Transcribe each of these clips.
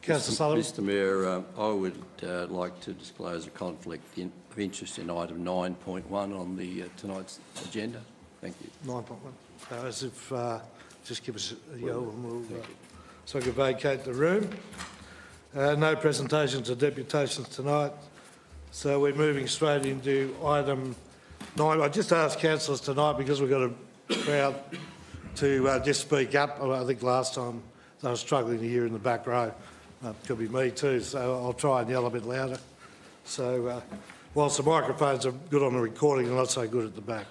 Councillor Sullivan. Mr Mayor, I would like to disclose a conflict of interest in item 9.1 on the tonight's agenda. Thank you. 9.1. As if just give us a yell and we'll so I can vacate the room. No presentations or deputations tonight, so we're moving straight into item 9. I just asked councillors tonight, because we've got a crowd, to just speak up. I think last time they were struggling to hear in the back row. Could be me too, so I'll try and yell a bit louder. So whilst the microphones are good on the recording, they're not so good at the back.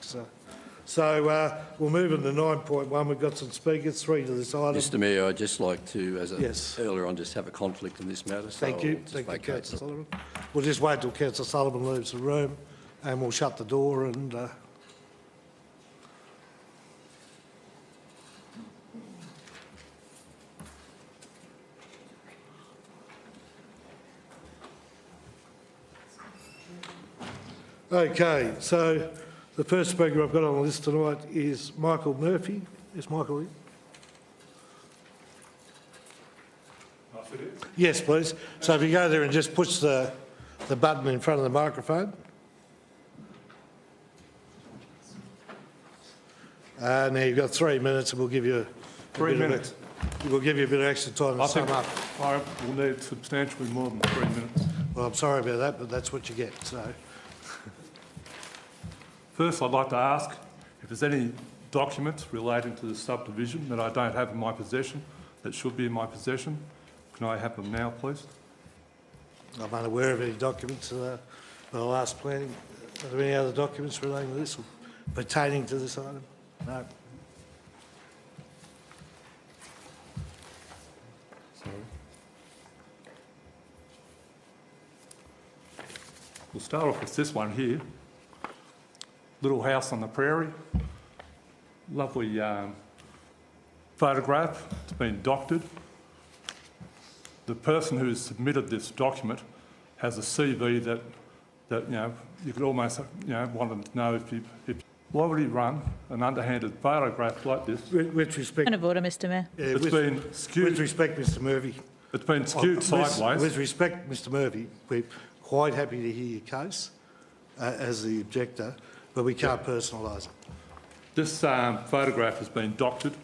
So we'll move into 9.1. We've got some speakers, 3 to this item. Mr Mayor, I'd just like to, as yes. earlier on, just have a conflict in this matter. So Thank you. Thank you, Councillor Sullivan. We'll just wait till Councillor Sullivan leaves the room and we'll shut the door and... Okay, so the first speaker I've got on the list tonight is Michael Murphy. Is Michael here? Yes, please. So if you go there and just push the button in front of the microphone. Now you've got 3 minutes and we'll give you... 3 minutes? We'll give you a bit of extra time to sum up. I will need substantially more than 3 minutes. Well, I'm sorry about that, but that's what you get, so... First, I'd like to ask if there's any documents relating to the subdivision that I don't have in my possession that should be in my possession. Can I have them now, please? I'm unaware of any documents for the last planning. Are there any other documents relating to this or pertaining to this item? No. Sorry. We'll start off with this one here. Little house on the prairie. Lovely photograph. It's been doctored. The person who has submitted this document has a CV that you know, you could almost want to know if why would he run an underhanded photograph like this? With respect... Point of order, Mr Mayor. Yeah, it's been skewed. With respect, Mr Murphy. It's been skewed sideways. With respect, Mr Murphy, we're quite happy to hear your case as the objector, but we can't personalise it. This photograph has been doctored.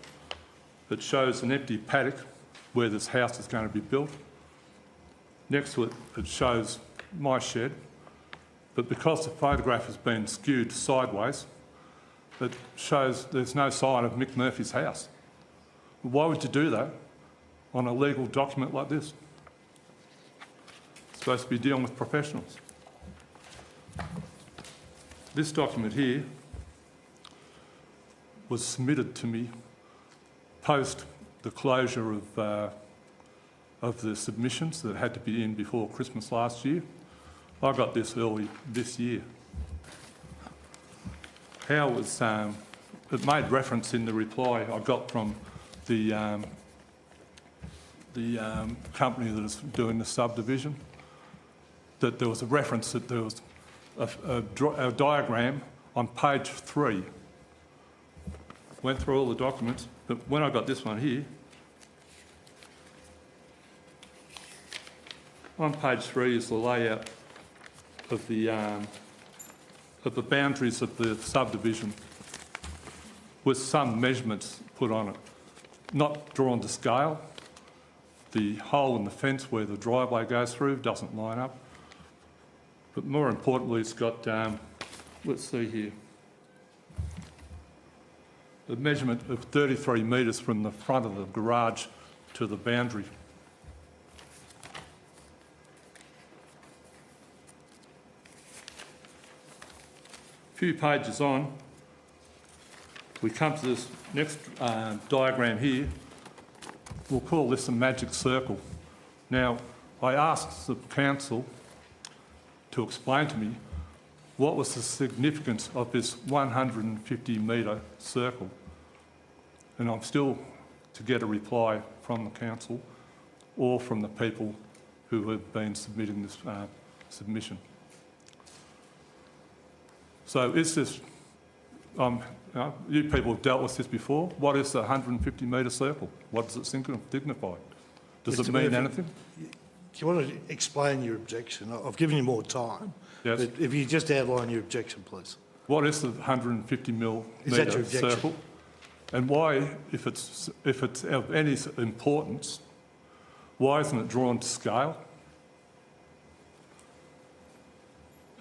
It shows an empty paddock where this house is going to be built. Next to it, it shows my shed. But because the photograph has been skewed sideways, it shows there's no sign of Mick Murphy's house. Why would you do that on a legal document like this? It's supposed to be dealing with professionals. This document here was submitted to me post the closure of the submissions that had to be in before Christmas last year. I got this early this year. How was it made reference in the reply I got from the company that is doing the subdivision, that there was a reference that there was a diagram on page 3. Went through all the documents, but when I got this one here, on page 3 is the layout of the boundaries of the subdivision with some measurements put on it. Not drawn to scale. The hole in the fence where the driveway goes through doesn't line up. But more importantly, it's got, let's see here, a measurement of 33 metres from the front of the garage to the boundary. A few pages on, we come to this next diagram here. We'll call this a magic circle. Now, I asked the council to explain to me what was the significance of this 150-metre circle. And I'm still to get a reply from the council or from the people who have been submitting this submission. So is this, you people have dealt with this before. What is the 150-metre circle? What does it signify? Does Mr. it mean Murphy, anything? Do you want to explain your objection? I've given you more time. Yes. But if you just outline your objection, please. What is the 150 millimetre Is that your objection? circle? And why, if it's of any importance, why isn't it drawn to scale?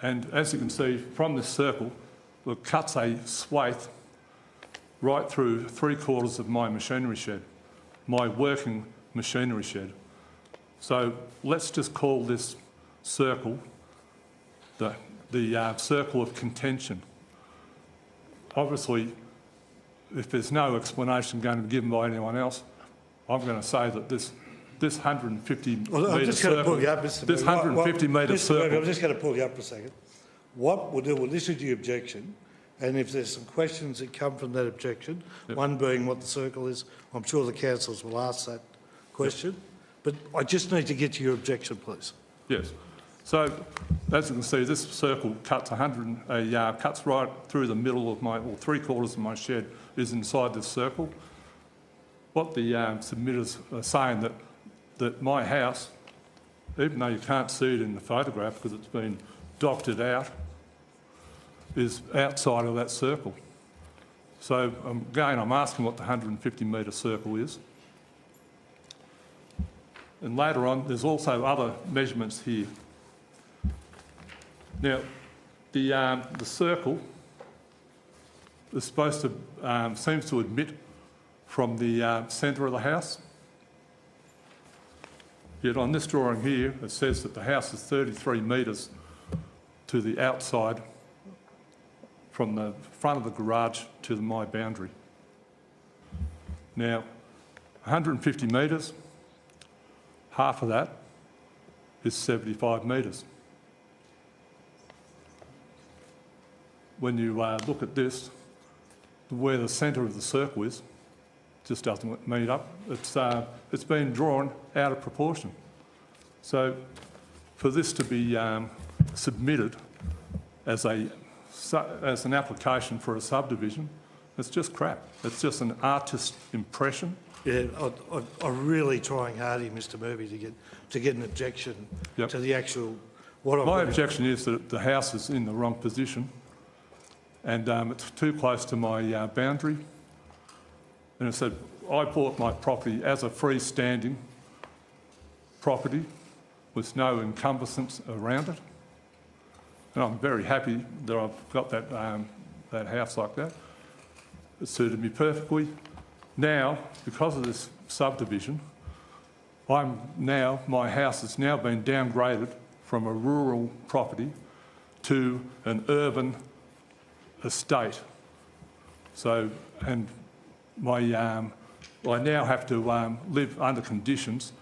And as you can see from this circle, it cuts a swathe right through 3/4 of my machinery shed, my working machinery shed. So let's just call this circle the circle of contention. Obviously, if there's no explanation going to be given by anyone else, I'm going to say that this 150 Well, I'm metre just going to circle, pull you up, Mr. this Murphy. 150 metre Mr. Murphy, circle, I'm just going to pull you up for a second. What we'll do, we'll listen to your objection, and if there's some questions that come from that objection, one being what the circle is, I'm sure the councillors will ask that question. But I just need to get to your objection, please. yes. So as you can see, this circle cuts cuts right through the middle of my, or 3/4 of my shed is inside this circle. What the submitters are saying that my house, even though you can't see it in the photograph because it's been doctored out, is outside of that circle. So again, I'm asking what the 150 metre circle is. And later on, there's also other measurements here. Now, the circle is supposed to, seems to admit from the centre of the house. Yet on this drawing here, it says that the house is 33 metres to the outside from the front of the garage to my boundary. Now, 150 metres, half of that is 75 metres. When you look at this, where the centre of the circle is, just doesn't meet up. It's been drawn out of proportion. So for this to be submitted as an application for a subdivision, it's just crap. It's just an artist's impression. Yeah, I'm really trying hard here, Mr. Murphy, to get an objection to the actual. My objection is that the house is in the wrong position, and it's too close to my boundary. And I said, I bought my property as a freestanding property with no encumbrances around it. And I'm very happy that I've got that house like that. It suited me perfectly. Now, because of this subdivision, my house has now been downgraded from a rural property to an urban estate. So, and I now have to live under conditions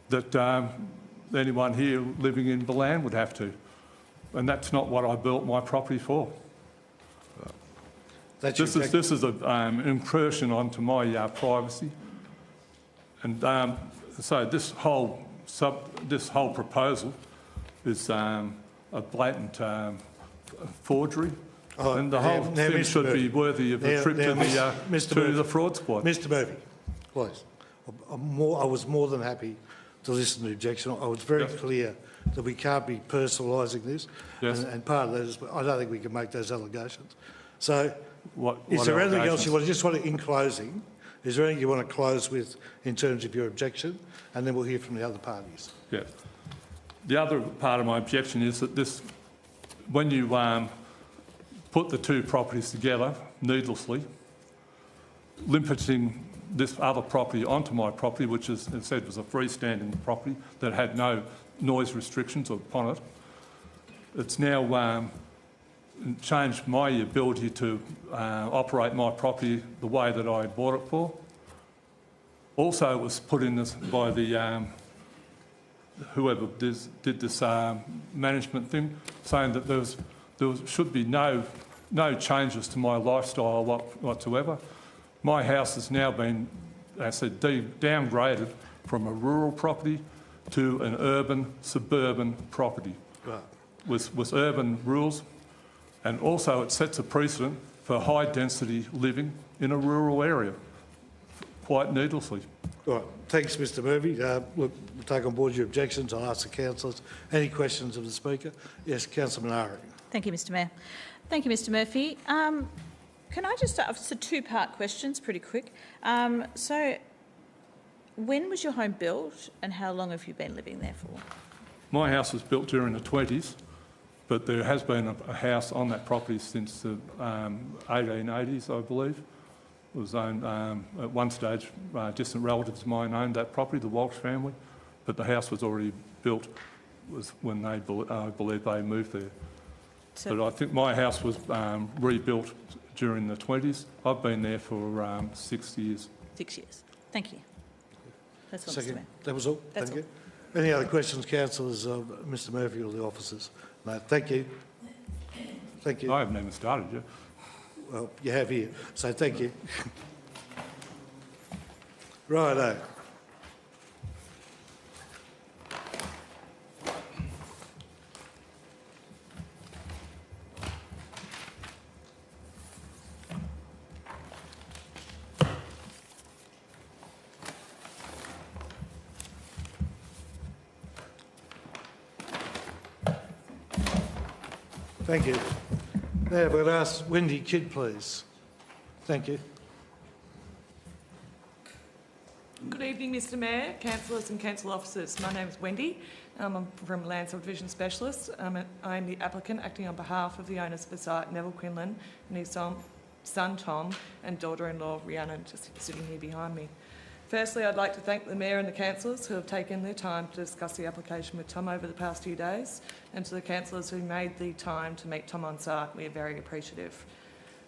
that anyone here living in Ballan would have to. And that's not what I built my property for. This is an incursion onto my privacy. And so this whole proposal is a blatant forgery. Oh, and the whole thing should be worthy of a trip to the fraud squad. Mr. Murphy, please. I was more than happy to listen to the objection. I was very clear that we can't be personalising this. Yes. And part of that is I don't think we can make those allegations. So What is there anything else allegations? in closing, is there anything you want to close with in terms of your objection? And then we'll hear from the other parties. Yeah. The other part of my objection is that when you put the two properties together needlessly, limiting this other property onto my property, which, as I said, was a freestanding property that had no noise restrictions upon it, it's now changed my ability to operate my property the way that I bought it for. Also, it was put in this by the whoever did this management thing, saying that there should be no changes to my lifestyle whatsoever. My house has now been, as I said, downgraded from a rural property to an urban, suburban property with urban rules. And also it sets a precedent for high density living in a rural area, quite needlessly. All right, thanks, Mr Murphy. Look, we'll take on board your objections. I'll ask the councillors. Any questions of the Speaker? Yes, Councillor Minari. Thank you, Mr Mayor. Thank you, Mr Murphy. Can I just start? So two-part questions, pretty quick. So when was your home built and how long have you been living there for? My house was built during the 20s, but there has been a house on that property since the 1880s, I believe. It was owned, at one stage, distant relatives of mine owned that property, the Walsh family, but the house was already built was when they, I believe they moved there. So, But I think my house was rebuilt during the 20s. I've been there for 6 years. 6 years. Thank you. That's all, Mr Second. Mayor. That was all? That's Thank you. Any other questions, councillors, of Mr Murphy or the officers? No, thank you. Thank you. I haven't even started yet. Well, you have here, so thank you. Righto. Thank you. Now, we'll ask Wendy Kidd, please. Thank you. Good evening, Mr Mayor, councillors and council officers. My name is Wendy. I'm from Land Subdivision Specialist. I'm the applicant acting on behalf of the owners of the site, Neville Quinlan, and his son Tom and daughter-in-law Rhiannon, just sitting here behind me. Firstly, I'd like to thank the Mayor and the councillors who have taken their time to discuss the application with Tom over the past few days, and to the councillors who made the time to meet Tom on site. We are very appreciative.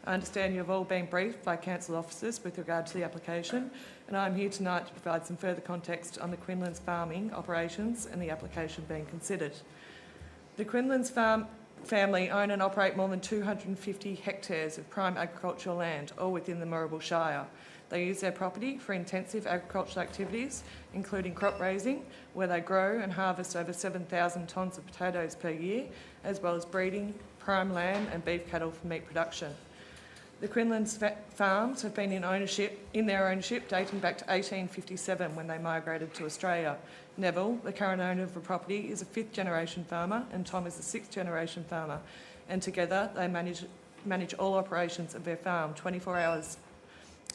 I understand you have all been briefed by council officers with regard to the application, and I'm here tonight to provide some further context on the Quinlan's farming operations and the application being considered. The Quinlan's family own and operate more than 250 hectares of prime agricultural land, all within the Moorabool Shire. They use their property for intensive agricultural activities, including crop raising, where they grow and harvest over 7,000 tonnes of potatoes per year, as well as breeding, prime lamb and beef cattle for meat production. The Quinlan's farms have been in their ownership dating back to 1857 when they migrated to Australia. Neville, the current owner of the property, is a 5th generation farmer and Tom is a 6th generation farmer, and together they manage all operations of their farm 24 hours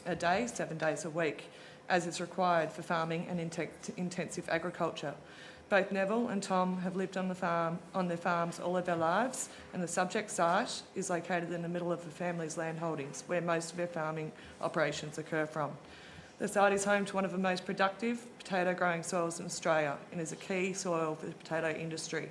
a day, 7 days a week, as is required for farming and intensive agriculture. Both Neville and Tom have lived on their farms all of their lives, and the subject site is located in the middle of the family's land holdings, where most of their farming operations occur from. The site is home to one of the most productive potato growing soils in Australia and is a key soil for the potato industry.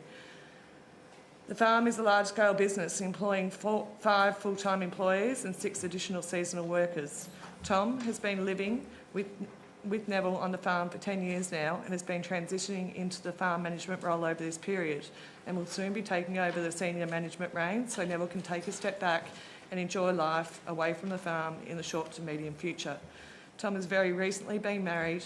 The farm is a large-scale business employing 5 full-time employees and 6 additional seasonal workers. Tom has been living with Neville on the farm for 10 years now and has been transitioning into the farm management role over this period, and will soon be taking over the senior management reins so Neville can take a step back and enjoy life away from the farm in the short to medium future. Tom has very recently been married,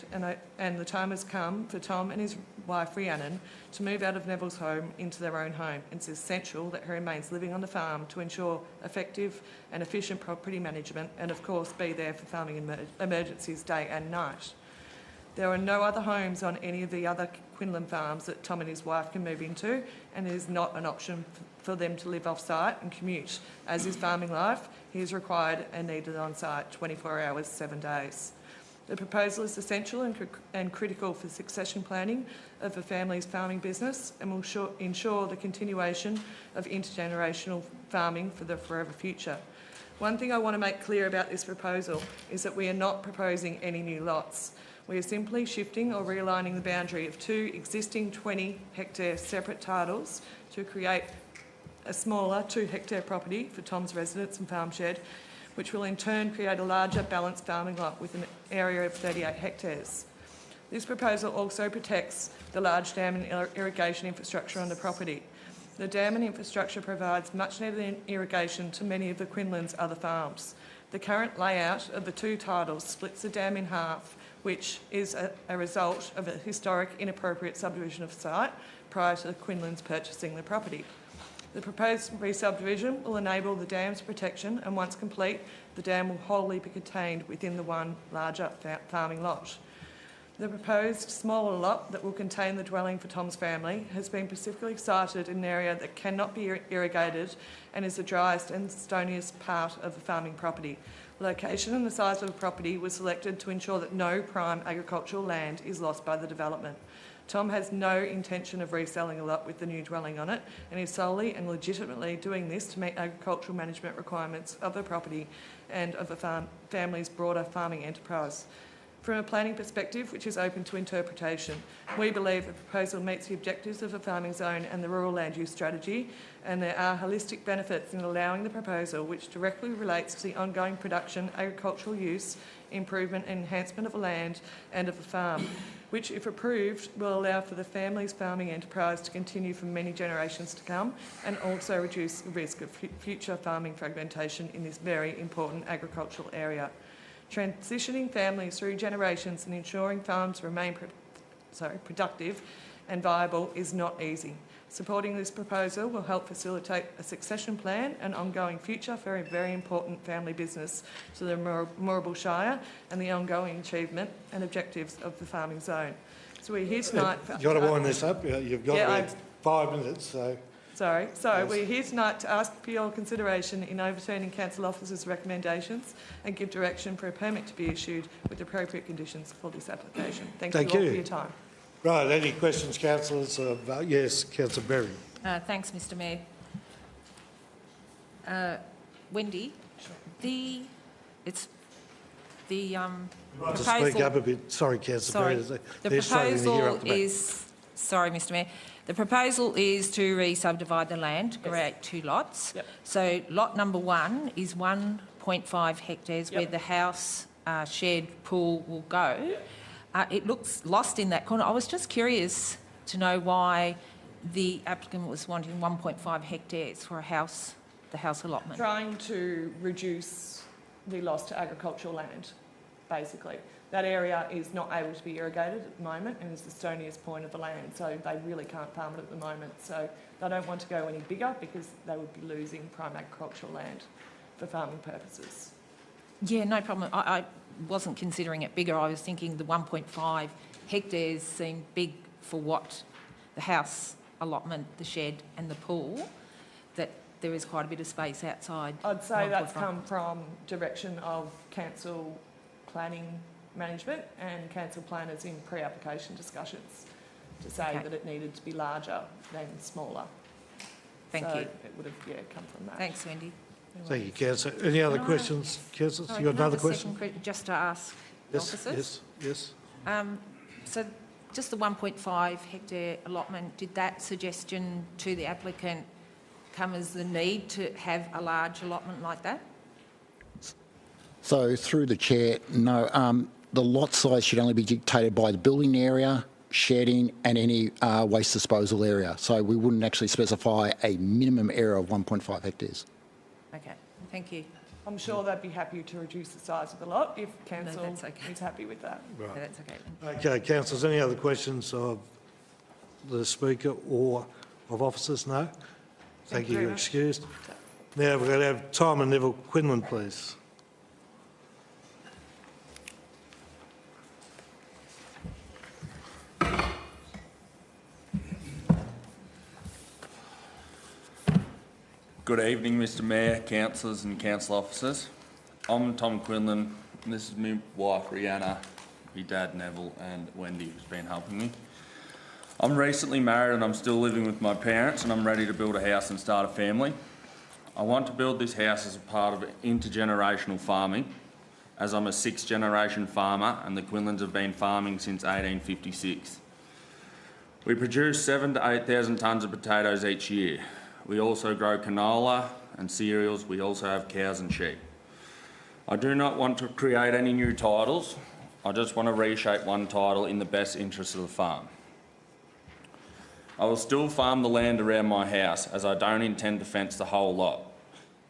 and the time has come for Tom and his wife Rhiannon to move out of Neville's home into their own home. It's essential that he remains living on the farm to ensure effective and efficient property management and, of course, be there for farming emergencies day and night. There are no other homes on any of the other Quinlan farms that Tom and his wife can move into, and it is not an option for them to live off-site and commute. As is farming life, he is required and needed on-site 24 hours, 7 days. The proposal is essential and critical for succession planning of the family's farming business and will ensure the continuation of intergenerational farming for the forever future. One thing I want to make clear about this proposal is that we are not proposing any new lots. We are simply shifting or realigning the boundary of 2 existing 20-hectare separate titles to create a smaller 2-hectare property for Tom's residence and farm shed, which will in turn create a larger balanced farming lot with an area of 38 hectares. This proposal also protects the large dam and irrigation infrastructure on the property. The dam and infrastructure provides much needed irrigation to many of the Quinlan's other farms. The current layout of the 2 titles splits the dam in half, which is a result of a historic inappropriate subdivision of the site prior to the Quinlan's purchasing the property. The proposed re-subdivision will enable the dam's protection, and once complete, the dam will wholly be contained within the one larger farming lot. The proposed smaller lot that will contain the dwelling for Tom's family has been specifically sited in an area that cannot be irrigated and is the driest and stoniest part of the farming property. The location and the size of the property was selected to ensure that no prime agricultural land is lost by the development. Tom has no intention of reselling a lot with the new dwelling on it and is solely and legitimately doing this to meet agricultural management requirements of the property and of the family's broader farming enterprise. From a planning perspective, which is open to interpretation, we believe the proposal meets the objectives of the farming zone and the rural land use strategy, and there are holistic benefits in allowing the proposal which directly relates to the ongoing production, agricultural use, improvement and enhancement of the land and of the farm, which, if approved, will allow for the family's farming enterprise to continue for many generations to come and also reduce the risk of future farming fragmentation in this very important agricultural area. Transitioning families through generations and ensuring farms remain productive and viable is not easy. Supporting this proposal will help facilitate a succession plan and ongoing future for a very important family business to the Moorabool Shire and the ongoing achievement and objectives of the farming zone. So we're here tonight... You've got to wind this up. You've got about 5 minutes, so... Sorry. So yes. We're here tonight to ask for your consideration in overturning council officers' recommendations and give direction for a permit to be issued with appropriate conditions for this application. Thank you all for your time. Right, any questions, councillors? Yes, Councillor Berry. Thanks, Mr Mayor. Wendy, to proposal... speak up a bit. Sorry, Councillor Berry. The proposal is... Sorry, Mr Mayor. The proposal is to re-subdivide the land, create 2 lots. Yep. So lot number 1 is 1.5 hectares where the house, shed, pool will go. Yep. It looks lost in that corner. I was just curious to know why the applicant was wanting 1.5 hectares for a house, the house allotment. Trying to reduce the loss to agricultural land, basically. That area is not able to be irrigated at the moment and is the stoniest point of the land, so they really can't farm it at the moment. So they don't want to go any bigger because they would be losing prime agricultural land for farming purposes. Yeah, no problem. I wasn't considering it bigger. I was thinking the 1.5 hectares seemed big for what the house allotment, the shed and the pool, that there is quite a bit of space outside. I'd say that's come from direction of council planning management and council planners in pre-application discussions to say that it needed to be larger than smaller. Thank you. It would have come from that. Thanks, Wendy. Thank you, Councillor. Any other questions, councillors? You got another question? Just to ask officers. Yes. So just the 1.5 hectare allotment, did that suggestion to the applicant come as the need to have a large allotment like that? So through the chair, no. The lot size should only be dictated by the building area, shedding and any waste disposal area. So we wouldn't actually specify a minimum area of 1.5 hectares. Okay, thank you. I'm sure they'd be happy to reduce the size of the lot if council is happy with that. Right. No, that's okay. Okay, councillors, any other questions of the Speaker or of officers? No? Thank you, you're excused. Now we're going to have Tom and Neville Quinlan, please. Good evening, Mr Mayor, councillors and council officers. I'm Tom Quinlan, and this is my wife, Rihanna, my dad, Neville, and Wendy, who's been helping me. I'm recently married and I'm still living with my parents, and I'm ready to build a house and start a family. I want to build this house as a part of intergenerational farming, as I'm a 6th generation farmer and the Quinlans have been farming since 1856. We produce 7,000 to 8,000 tonnes of potatoes each year. We also grow canola and cereals. We also have cows and sheep. I do not want to create any new titles. I just want to reshape one title in the best interest of the farm. I will still farm the land around my house as I don't intend to fence the whole lot.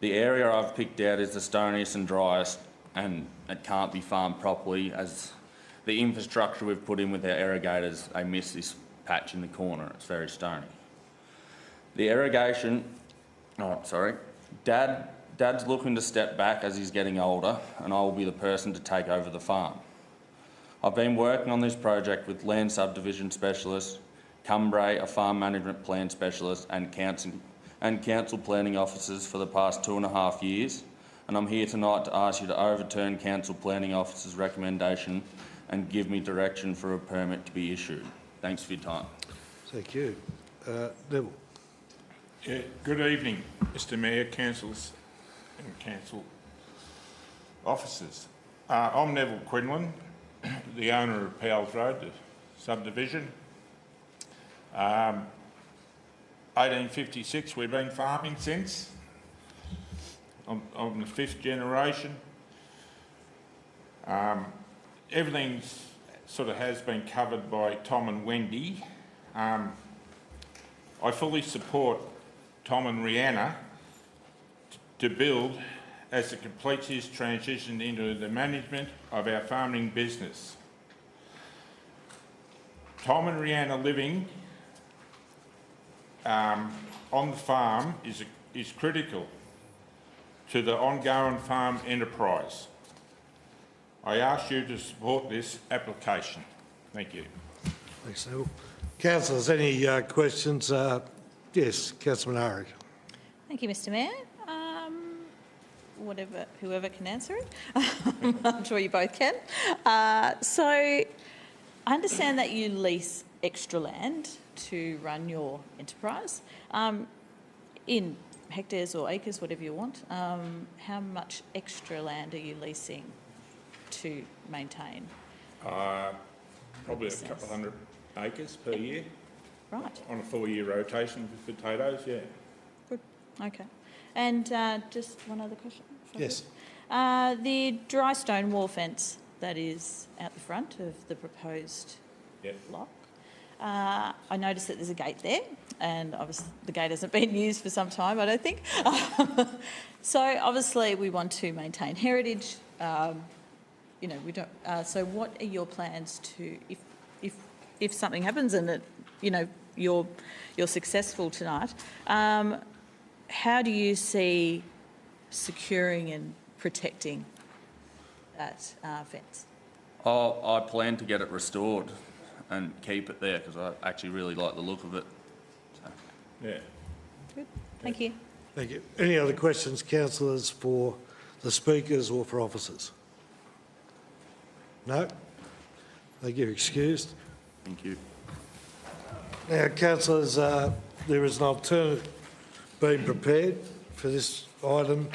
The area I've picked out is the stoniest and driest, and it can't be farmed properly as the infrastructure we've put in with our irrigators, they miss this patch in the corner. It's very stony. The irrigation, Dad's looking to step back as he's getting older, and I will be the person to take over the farm. I've been working on this project with land subdivision specialist, Cumbray, a farm management plan specialist, and council planning officers for the past 2.5 years, and I'm here tonight to ask you to overturn council planning officer's recommendation and give me direction for a permit to be issued. Thanks for your time. Thank you. Neville. Yeah, good evening, Mr Mayor, councillors and council officers. I'm Neville Quinlan, the owner of Powell's Road, the subdivision. 1856 we've been farming since. I'm the 5th generation. Everything sort of has been covered by Tom and Wendy. I fully support Tom and Rihanna to build as it completes his transition into the management of our farming business. Tom and Rihanna living on the farm is critical to the ongoing farm enterprise. I ask you to support this application. Thank you. Thanks, Neville. Councillors, any questions? Yes, Councillor Minari. Thank you, Mr Mayor. Whoever can answer it. I'm sure you both can. So I understand that you lease extra land to run your enterprise in hectares or acres, whatever you want. How much extra land are you leasing to maintain? Probably a couple hundred acres per year. Right. On a 4-year rotation with potatoes, yeah. Good. Okay. And just one other question. Yes. The dry stone wall fence that is out the front of the proposed block. I noticed that there's a gate there, and obviously the gate hasn't been used for some time, I don't think. So obviously we want to maintain heritage. We don't. So what are your plans to, if something happens and you're successful tonight? How do you see securing and protecting that fence? I plan to get it restored and keep it there because I actually really like the look of it. So. Yeah. Good. Thank you. Thank you. Any other questions, councillors, for the speakers or for officers? No? Thank you. Excused. Thank you. Now, councillors, there is an alternative being prepared for this item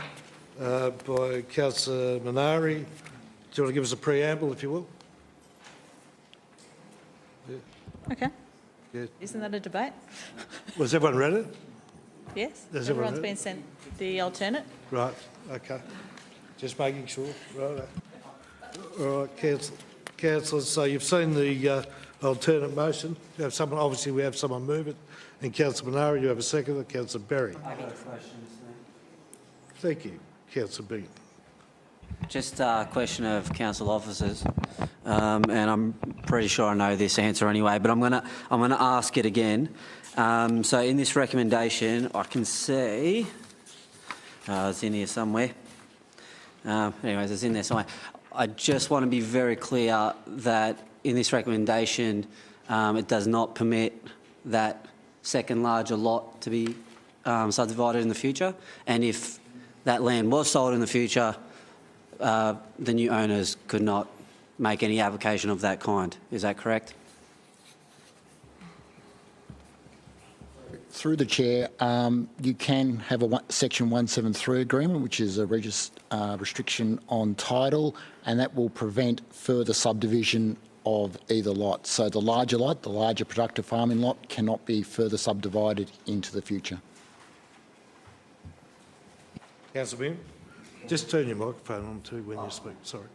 by Councillor Minari. Do you want to give us a preamble, if you will? Okay. Yeah. Isn't that a debate? Was everyone read it? Yes. Does everyone Everyone's know? been sent the alternate. Right, okay. Just making sure. Right. All right, councillors, so you've seen the alternate motion. You have someone, obviously we have someone move it. And Councillor Minari, you have a second. Councillor Berry. Thank you, Councillor Bingham. Just a question of council officers, and I'm pretty sure I know this answer anyway, but I'm gonna ask it again. So in this recommendation, I can see it's in here somewhere. Anyways, it's in there somewhere. I just want to be very clear that in this recommendation, it does not permit that second larger lot to be subdivided in the future, and if that land was sold in the future, the new owners could not make any application of that kind. Is that correct? Through the chair, you can have a Section 173 agreement, which is a restriction on title, and that will prevent further subdivision of either lot. So the larger lot, the larger productive farming lot, cannot be further subdivided into the future. Councillor Bingham, just turn your microphone on too when you speak. Sorry.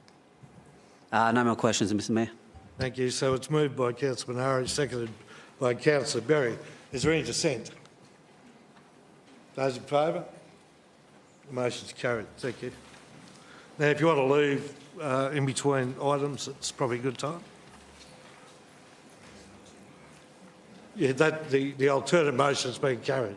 No more questions, Mr Mayor. Thank you. So it's moved by Councillor Minari, seconded by Councillor Berry. Is there any dissent? Those in favour? The motion's carried. Thank you. Now, if you want to leave in between items, it's probably a good time. Yeah, the alternate motion's been carried.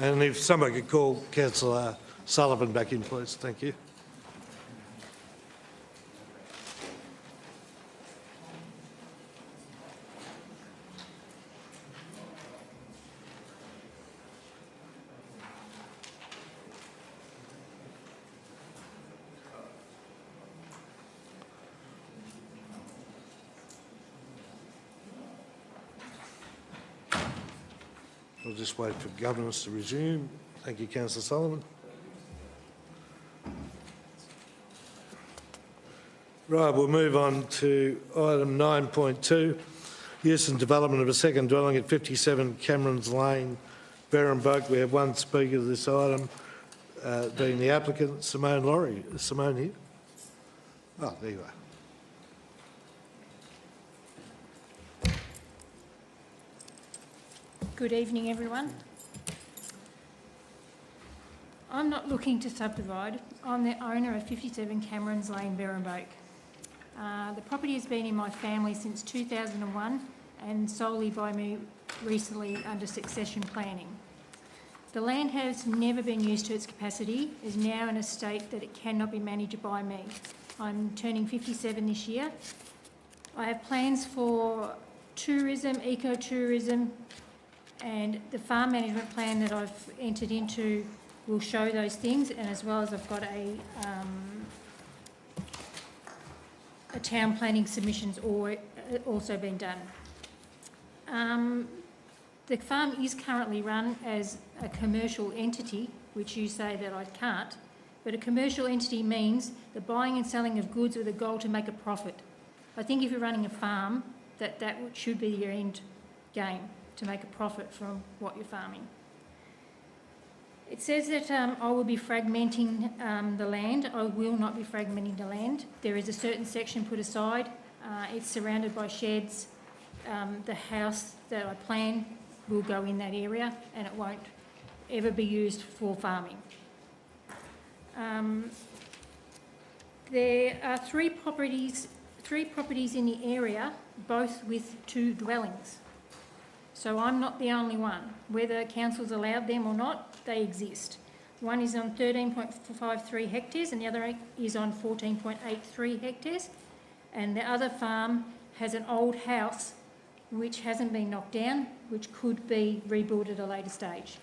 And if somebody could call Councillor Sullivan back in, please. Thank you. We'll just wait for governance to resume. Thank you, Councillor Sullivan. Right, we'll move on to item 9.2, use and development of a second dwelling at 57 Camerons Lane, Berrenburg. We have one speaker to this item, being the applicant, Simone Laurie. Is Simone here? Oh, there you are. Good evening, everyone. I'm not looking to subdivide. I'm the owner of 57 Camerons Lane, Berrenburg. The property has been in my family since 2001 and solely by me recently under succession planning. The land has never been used to its capacity, is now in a state that it cannot be managed by me. I'm turning 57 this year. I have plans for tourism, ecotourism, and the farm management plan that I've entered into will show those things, and as well as I've got a town planning submissions also been done. The farm is currently run as a commercial entity, which you say that I can't, but a commercial entity means the buying and selling of goods with a goal to make a profit. I think if you're running a farm, that should be your end game, to make a profit from what you're farming. It says that I will be fragmenting the land. I will not be fragmenting the land. There is a certain section put aside. It's surrounded by sheds. The house that I plan will go in that area, and it won't ever be used for farming. There are three properties in the area, both with 2 dwellings. So I'm not the only one. Whether council's allowed them or not, they exist. One is on 13.53 hectares and the other is on 14.83 hectares. And the other farm has an old house which hasn't been knocked down, which could be rebuilt at a later stage.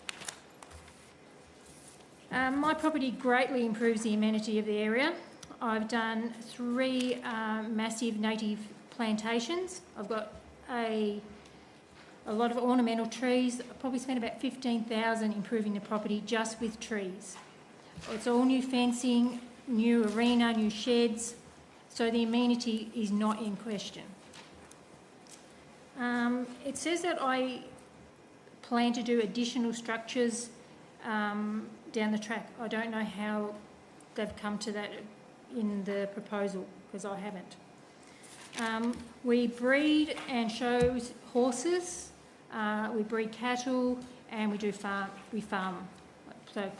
My property greatly improves the amenity of the area. I've done 3 massive native plantations. I've got a lot of ornamental trees. I probably spent about $15,000 improving the property just with trees. It's all new fencing, new arena, new sheds, so the amenity is not in question. It says that I plan to do additional structures down the track. I don't know how they've come to that in the proposal, because I haven't. We breed and show horses. We breed cattle, and we farm. So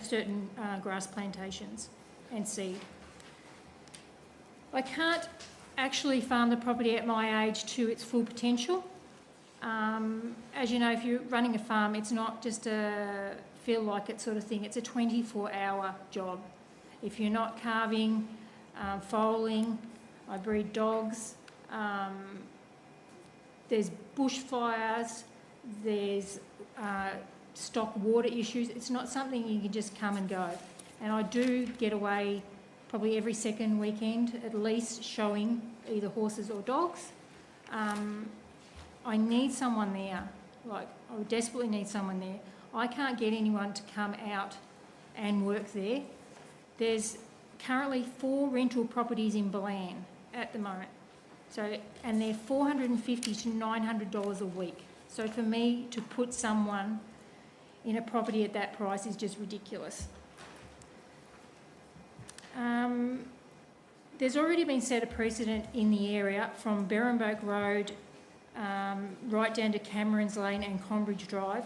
certain grass plantations and seed. I can't actually farm the property at my age to its full potential. As you know, if you're running a farm, it's not just a feel like it sort of thing. It's a 24-hour job. If you're not calving, foaling, I breed dogs. There's bushfires, there's stock water issues. It's not something you can just come and go. And I do get away probably every second weekend at least showing either horses or dogs. I need someone there. I desperately need someone there. I can't get anyone to come out and work there. There's currently 4 rental properties in Balan at the moment. And they're $450 to $900 a week. So for me to put someone in a property at that price is just ridiculous. There's already been set a precedent in the area from Berrenburg Road right down to Camerons Lane and Combridge Drive.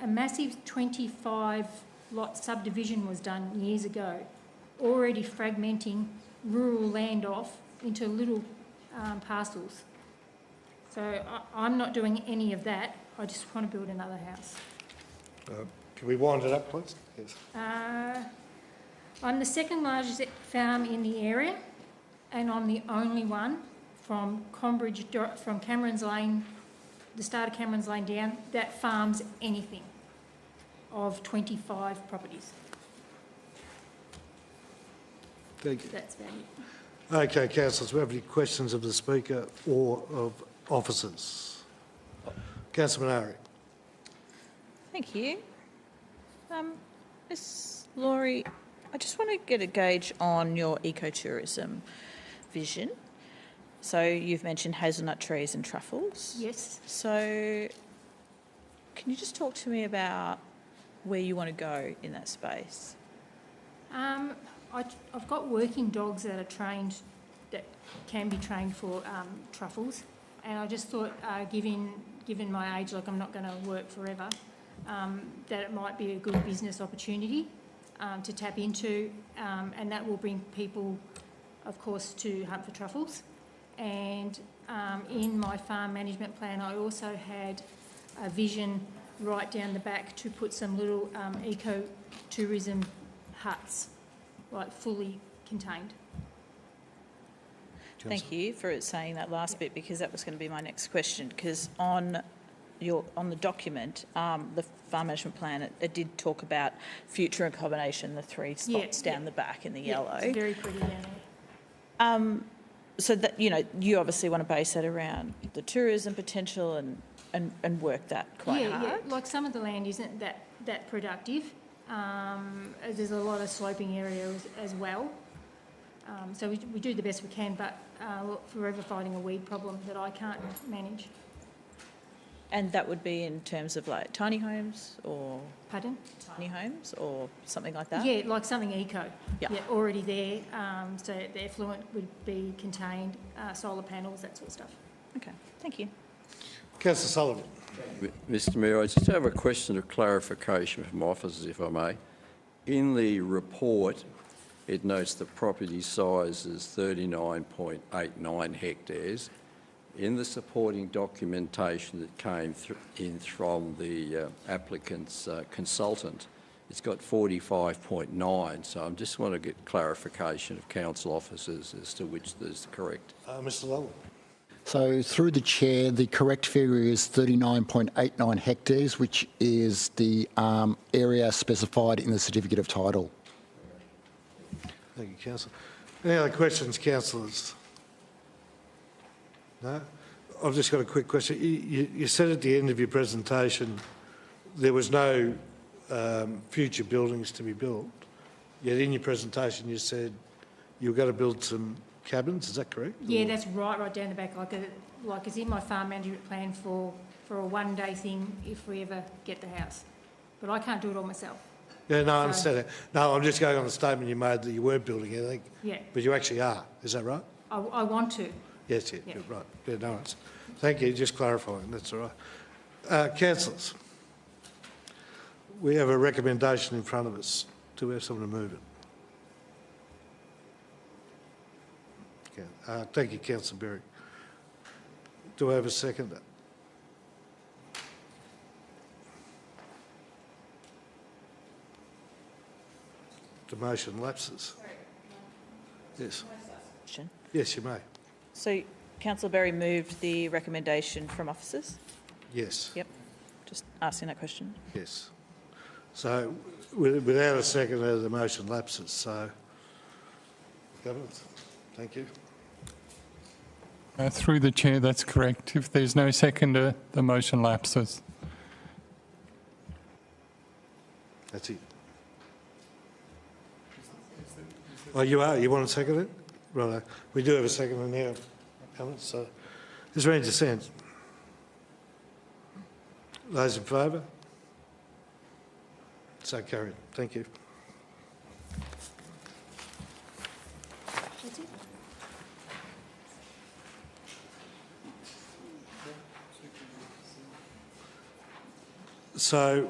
A massive 25-lot subdivision was done years ago, already fragmenting rural land off into little parcels. So I'm not doing any of that. I just want to build another house. Can we wind it up, please? Yes. I'm the second largest farm in the area, and I'm the only one from Cameron's Lane, the start of Cameron's Lane down, that farms anything of 25 properties. Thank you. That's about it. Okay, councillors, do we have any questions of the Speaker or of officers? Councillor Minari. Thank you. Ms Laurie, I just want to get a gauge on your ecotourism vision. So you've mentioned hazelnut trees and truffles. Yes. So can you just talk to me about where you want to go in that space? I've got working dogs that are trained, that can be trained for truffles, and I just thought, given my age, like I'm not going to work forever, that it might be a good business opportunity to tap into, and that will bring people, of course, to hunt for truffles. And in my farm management plan, I also had a vision right down the back to put some little eco-tourism huts, like fully contained. Thank you for saying that last bit, because that was going to be my next question. Because on the document, the farm management plan, it did talk about future accommodation, the 3 spots down the back in the yellow. It's very pretty down there. So that, you obviously want to base that around the tourism potential and work that quite hard. Yeah, like some of the land isn't that productive. There's a lot of sloping areas as well. So we do the best we can, but we're forever fighting a weed problem that I can't manage. And that would be in terms of like tiny homes or... Pardon? Tiny homes or something like that? Yeah, like something eco. Yeah. Already there. So the effluent would be contained, solar panels, that sort of stuff. Okay, thank you. Councillor Sullivan. Mr Mayor, I just have a question of clarification from officers, if I may. In the report, it notes the property size is 39.89 hectares. In the supporting documentation that came in from the applicant's consultant, it's got 45.9, so I just want to get clarification of council officers as to which is correct. Mr Lowe. So through the chair, the correct figure is 39.89 hectares, which is the area specified in the certificate of title. Thank you, councillor. Any other questions, councillors? No? I've just got a quick question. You said at the end of your presentation there was no future buildings to be built, yet in your presentation you said you were going to build some cabins, is that correct? Yeah, that's right down the back, like it's in my farm management plan for a one-day thing if we ever get the house. But I can't do it all myself. Yeah, no, I understand that. No, I'm just going on the statement you made that you weren't building anything. Yeah. But you actually are, is that right? I want to. Yes, yeah, you're right. Yeah, no, it's, thank you, just clarifying, that's all right. Councillors, we have a recommendation in front of us. Do we have someone to move it? Okay. Thank you, Councillor Berry. Do I have a seconder? The motion lapses. Yes. Yes, you may. So Councillor Berry moved the recommendation from officers? Yes. Yep, just asking that question. Yes. So without a seconder, the motion lapses. So, Government, thank you. Through the chair, that's correct. If there's no seconder, the motion lapses. That's it. Oh, you are? You want to second it? Right. We do have a seconder now, Government. So, is there any dissent? Those in favour? So carried. Thank you. That's it. So,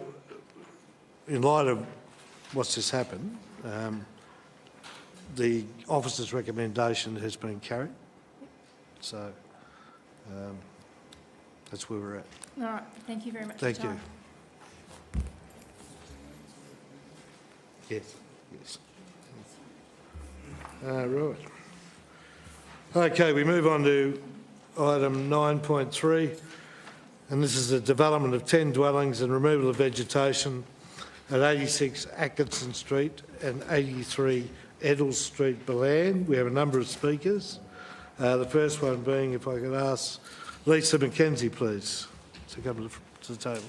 in light of what's just happened, the officer's recommendation has been carried. So, that's where we're at. All right, thank you very much. Thank for your you. time. Yes, yes. Right. Okay, we move on to item 9.3, and this is the development of 10 dwellings and removal of vegetation at 86 Atkinson Street and 83 Eddles Street, Balan. We have a number of speakers. The first one being, if I could ask Lisa McKenzie, please, to come to the table.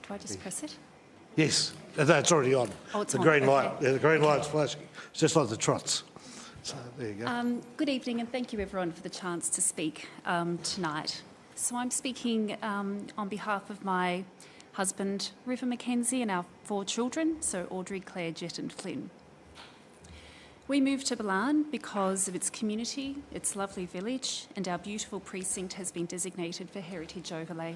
Do I just press it? Yes, that's already on. Oh, it's the on, green light. okay. Yeah, the green light's flashing. It's just like the trots. So there you go. Good evening, and thank you everyone for the chance to speak tonight. So I'm speaking on behalf of my husband, River McKenzie, and our 4 children, so Audrey, Claire, Jet and Flynn. We moved to Balan because of its community, its lovely village, and our beautiful precinct has been designated for heritage overlay.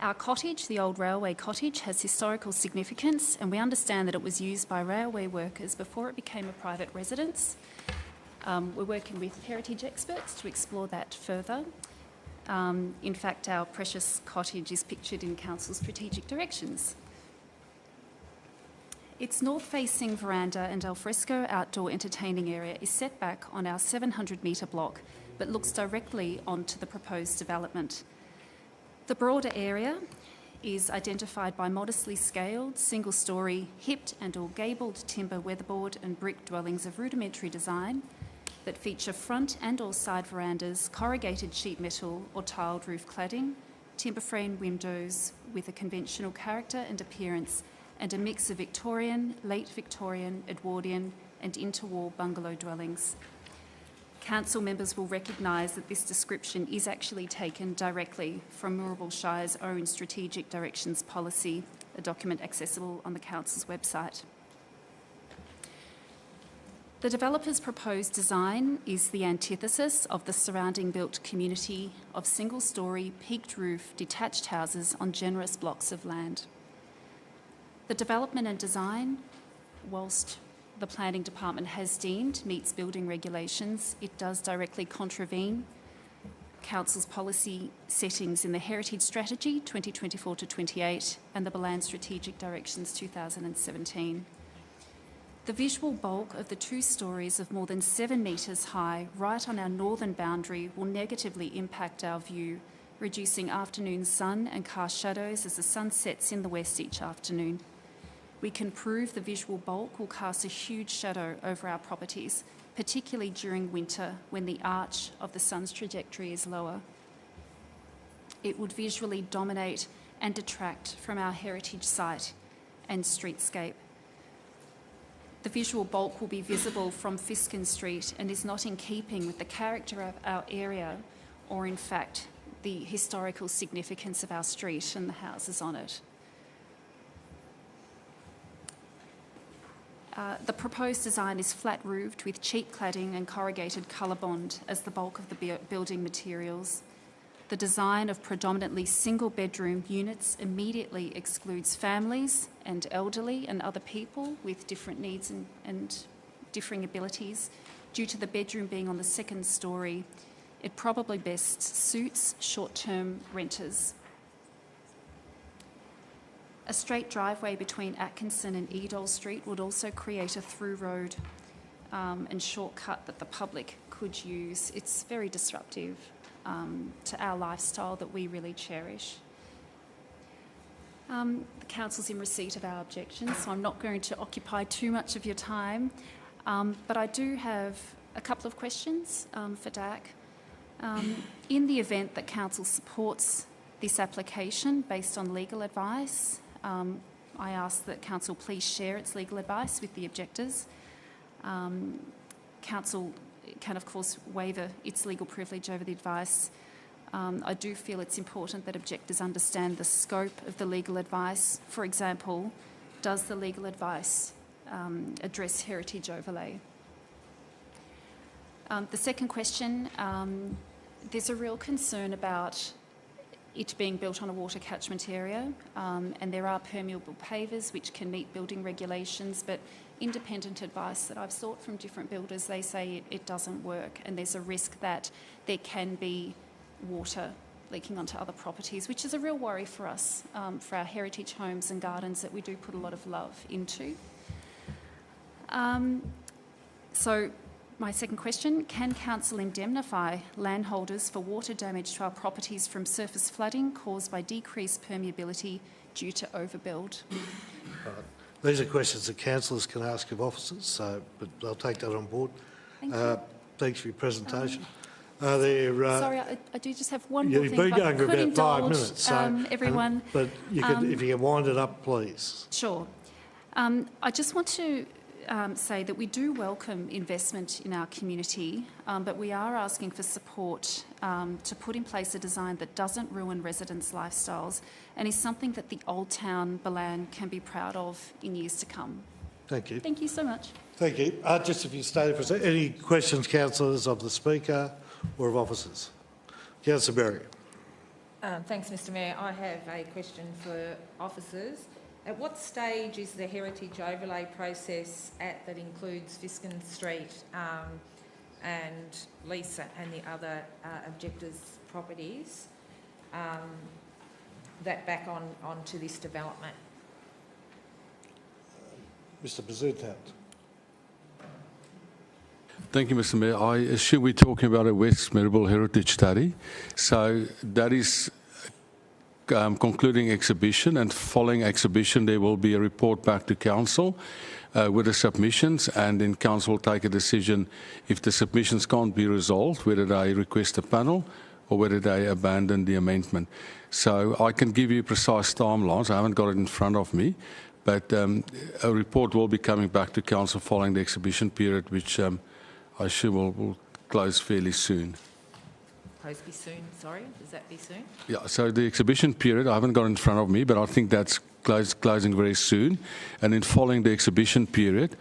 Our cottage, the old railway cottage, has historical significance, and we understand that it was used by railway workers before it became a private residence. We're working with heritage experts to explore that further. In fact, our precious cottage is pictured in Council's strategic directions. Its north-facing veranda and alfresco outdoor entertaining area is set back on our 700-metre block, but looks directly onto the proposed development. The broader area is identified by modestly scaled, single-storey, hipped and or gabled timber weatherboard and brick dwellings of rudimentary design that feature front and or side verandas, corrugated sheet metal or tiled roof cladding, timber frame windows with a conventional character and appearance, and a mix of Victorian, late Victorian, Edwardian and interwar bungalow dwellings. Council members will recognise that this description is actually taken directly from Moorabool Shire's own strategic directions policy, a document accessible on the Council's website. The developer's proposed design is the antithesis of the surrounding built community of single-storey, peaked roof, detached houses on generous blocks of land. The development and design, whilst the Planning Department has deemed meets building regulations, it does directly contravene Council's policy settings in the Heritage Strategy 2024 to 28 and the Balan Strategic Directions 2017. The visual bulk of the 2 stories of more than 7 metres high right on our northern boundary will negatively impact our view, reducing afternoon sun and car shadows as the sun sets in the west each afternoon. We can prove the visual bulk will cast a huge shadow over our properties, particularly during winter when the arch of the sun's trajectory is lower. It would visually dominate and detract from our heritage site and streetscape. The visual bulk will be visible from Fiskin Street and is not in keeping with the character of our area or, in fact, the historical significance of our street and the houses on it. The proposed design is flat-roofed with cheap cladding and corrugated colorbond as the bulk of the building materials. The design of predominantly single-bedroom units immediately excludes families and elderly and other people with different needs and differing abilities. Due to the bedroom being on the 2nd storey, it probably best suits short-term renters. A straight driveway between Atkinson and Edol Street would also create a through road and shortcut that the public could use. It's very disruptive to our lifestyle that we really cherish. The Council's in receipt of our objections, so I'm not going to occupy too much of your time, but I do have a couple of questions for DAC. In the event that Council supports this application based on legal advice, I ask that Council please share its legal advice with the objectors. Council can, of course, waiver its legal privilege over the advice. I do feel it's important that objectors understand the scope of the legal advice. For example, does the legal advice address heritage overlay? The second question, there's a real concern about it being built on a water catchment area, and there are permeable pavers which can meet building regulations, but independent advice that I've sought from different builders, they say it doesn't work, and there's a risk that there can be water leaking onto other properties, which is a real worry for us, for our heritage homes and gardens that we do put a lot of love into. So my second question, can council indemnify landholders for water damage to our properties from surface flooding caused by decreased permeability due to overbuild? These are questions that councillors can ask of officers, but I'll take that on board. Thank you. Thanks for your presentation. Are there... Sorry, I do just have one more You've thing. been going for about 5 minutes. Everyone. But you could, if you can wind it up, please. Sure. I just want to say that we do welcome investment in our community, but we are asking for support to put in place a design that doesn't ruin residents' lifestyles and is something that the Old Town Balan can be proud of in years to come. Thank you. Thank you so much. Thank you. Just if you stay for a second, any questions, councillors, of the Speaker or of officers? Councillor Berry. Thanks, Mr Mayor. I have a question for officers. At what stage is the heritage overlay process at that includes Fiskin Street and Lisa and the other objectors' properties that back onto this development? Mr Bazootout. Thank you, Mr Mayor. I assume we're talking about a West Mirabel heritage study. So that is concluding exhibition, and following exhibition there will be a report back to council with the submissions, and then council will take a decision if the submissions can't be resolved, whether they request a panel or whether they abandon the amendment. So I can give you precise timelines. I haven't got it in front of me, but a report will be coming back to council following the exhibition period, which I assume will close fairly soon. Supposed to be soon, sorry, does that be soon? Yeah, so the exhibition period, I haven't got it in front of me, but I think that's closing very soon. And then following the exhibition period,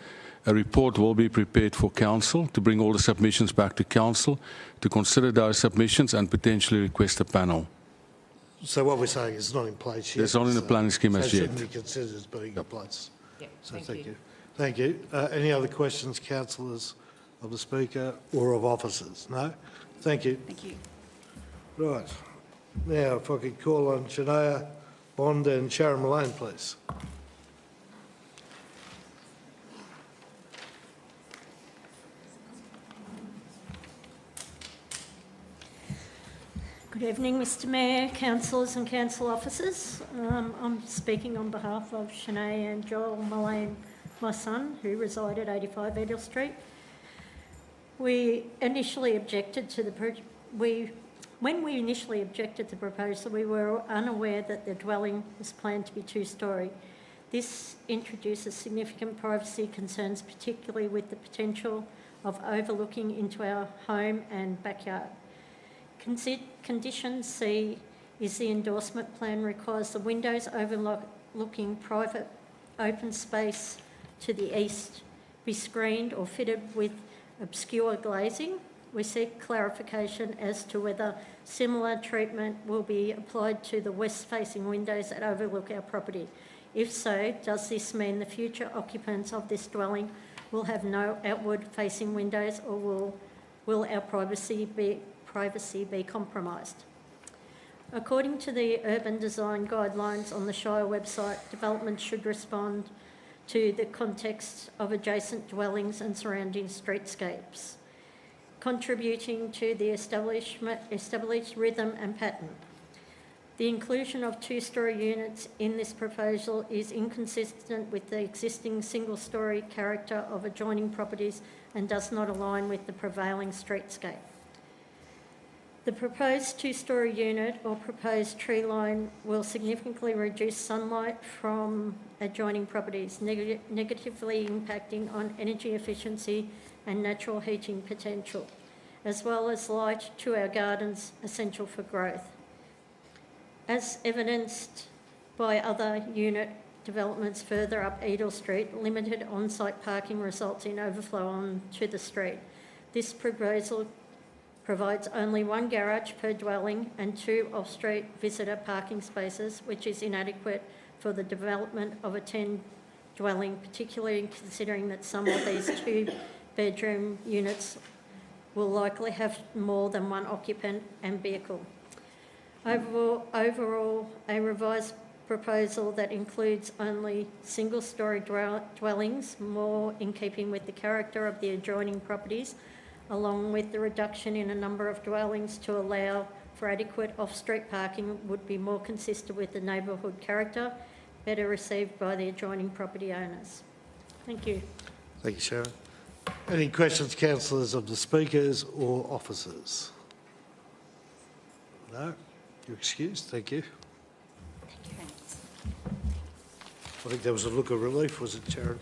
a report will be prepared for council to bring all the submissions back to council to consider those submissions and potentially request a panel. So what we're saying is it's not in place yet. It's not in the planning scheme as yet. It shouldn't be considered as being in place. Yeah, So thank you. Thank you. Any other questions, councillors, of the Speaker or of officers? No? Thank you. Thank you. Right. Now, if I could call on Shania Bond and Sharon Malone, please. Good evening, Mr Mayor, councillors and council officers. I'm speaking on behalf of Shanae and Joel Mullane, my son, who reside at 85 Edel Street. We initially objected to when we initially objected to the proposal, we were unaware that the dwelling was planned to be two-storey. This introduces significant privacy concerns, particularly with the potential of overlooking into our home and backyard. Condition C is the endorsement plan requires the windows overlooking private open space to the east be screened or fitted with obscure glazing. We seek clarification as to whether similar treatment will be applied to the west-facing windows that overlook our property. If so, does this mean the future occupants of this dwelling will have no outward-facing windows, or will our privacy be compromised? According to the urban design guidelines on the Shire website, development should respond to the context of adjacent dwellings and surrounding streetscapes, contributing to the established rhythm and pattern. The inclusion of two-storey units in this proposal is inconsistent with the existing single-storey character of adjoining properties and does not align with the prevailing streetscape. The proposed two-storey unit or proposed tree line will significantly reduce sunlight from adjoining properties, negatively impacting on energy efficiency and natural heating potential, as well as light to our gardens, essential for growth. As evidenced by other unit developments further up Edel Street, limited on-site parking results in overflow onto the street. This proposal provides only one garage per dwelling and 2 off-street visitor parking spaces, which is inadequate for the development of a 10-dwelling, particularly considering that some of these 2-bedroom units will likely have more than one occupant and vehicle. Overall, a revised proposal that includes only single-storey dwellings, more in keeping with the character of the adjoining properties, along with the reduction in a number of dwellings to allow for adequate off-street parking, would be more consistent with the neighbourhood character, better received by the adjoining property owners. Thank you. Thank you, Sharon. Any questions, councillors, of the speakers or officers? No? You're excused. Thank you. I think there was a look of relief, was it, Sharon?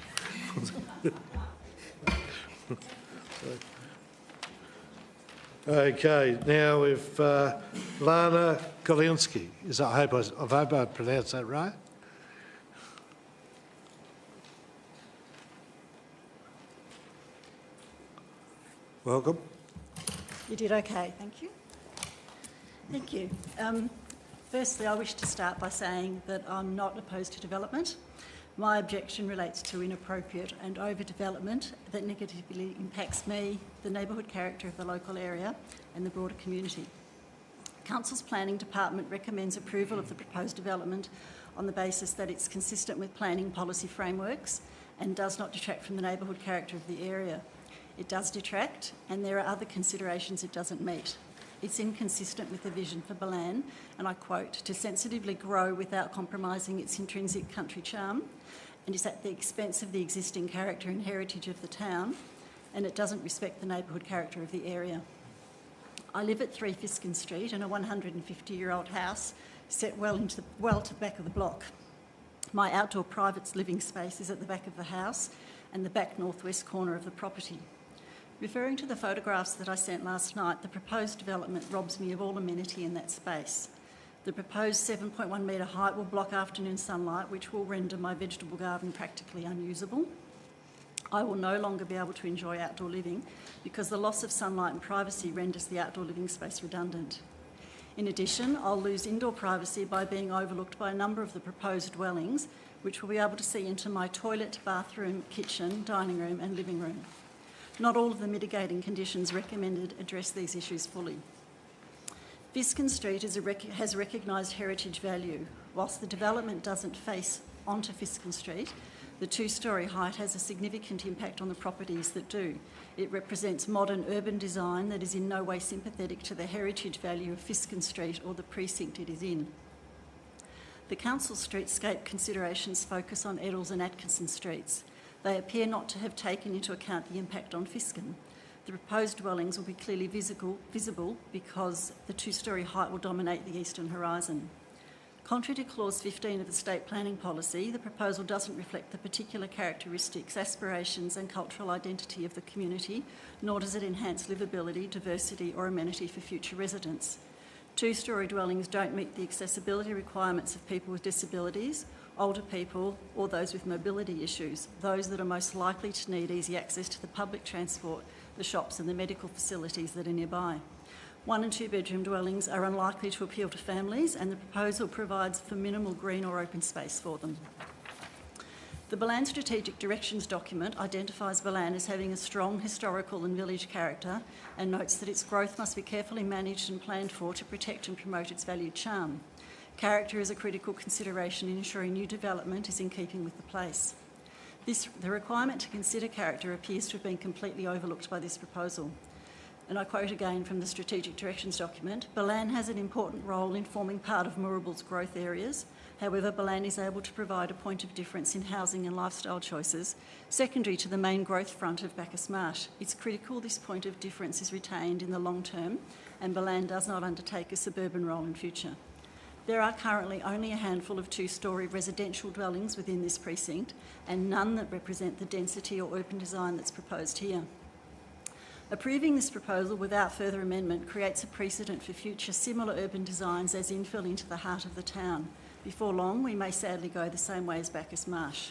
Okay, now if Lana Golinsky, I hope I pronounced that right. Welcome. You did okay, thank you. Thank you. Firstly, I wish to start by saying that I'm not opposed to development. My objection relates to inappropriate and overdevelopment that negatively impacts me, the neighbourhood character of the local area and the broader community. Council's Planning Department recommends approval of the proposed development on the basis that it's consistent with planning policy frameworks and does not detract from the neighbourhood character of the area. It does detract, and there are other considerations it doesn't meet. It's inconsistent with the vision for Ballan, and I quote, to sensitively grow without compromising its intrinsic country charm, and is at the expense of the existing character and heritage of the town, and it doesn't respect the neighbourhood character of the area. I live at 3 Fiskin Street in a 150-year-old house set well to the back of the block. My outdoor private living space is at the back of the house and the back northwest corner of the property. Referring to the photographs that I sent last night, the proposed development robs me of all amenity in that space. The proposed 7.1 metre height will block afternoon sunlight, which will render my vegetable garden practically unusable. I will no longer be able to enjoy outdoor living because the loss of sunlight and privacy renders the outdoor living space redundant. In addition, I'll lose indoor privacy by being overlooked by a number of the proposed dwellings, which will be able to see into my toilet, bathroom, kitchen, dining room and living room. Not all of the mitigating conditions recommended address these issues fully. Fiskin Street has recognised heritage value. Whilst the development doesn't face onto Fiskin Street, the 2-storey height has a significant impact on the properties that do. It represents modern urban design that is in no way sympathetic to the heritage value of Fiskin Street or the precinct it is in. The council's streetscape considerations focus on Eddles and Atkinson Streets. They appear not to have taken into account the impact on Fiskin. The proposed dwellings will be clearly visible because the 2-storey height will dominate the eastern horizon. Contrary to Clause 15 of the State Planning Policy, the proposal doesn't reflect the particular characteristics, aspirations and cultural identity of the community, nor does it enhance livability, diversity or amenity for future residents. 2-storey dwellings don't meet the accessibility requirements of people with disabilities, older people or those with mobility issues, those that are most likely to need easy access to the public transport, the shops and the medical facilities that are nearby. 1- and 2-bedroom dwellings are unlikely to appeal to families, and the proposal provides for minimal green or open space for them. The Ballan Strategic Directions document identifies Ballan as having a strong historical and village character and notes that its growth must be carefully managed and planned for to protect and promote its valued charm. Character is a critical consideration in ensuring new development is in keeping with the place. The requirement to consider character appears to have been completely overlooked by this proposal. And I quote again from the Strategic Directions document, Ballan has an important role in forming part of Moorabool's growth areas. However, Ballan is able to provide a point of difference in housing and lifestyle choices, secondary to the main growth front of Bacchus Marsh. It's critical this point of difference is retained in the long term, and Ballan does not undertake a suburban role in future. There are currently only a handful of 2-storey residential dwellings within this precinct and none that represent the density or urban design that's proposed here. Approving this proposal without further amendment creates a precedent for future similar urban designs as infill into the heart of the town. Before long, we may sadly go the same way as Bacchus Marsh.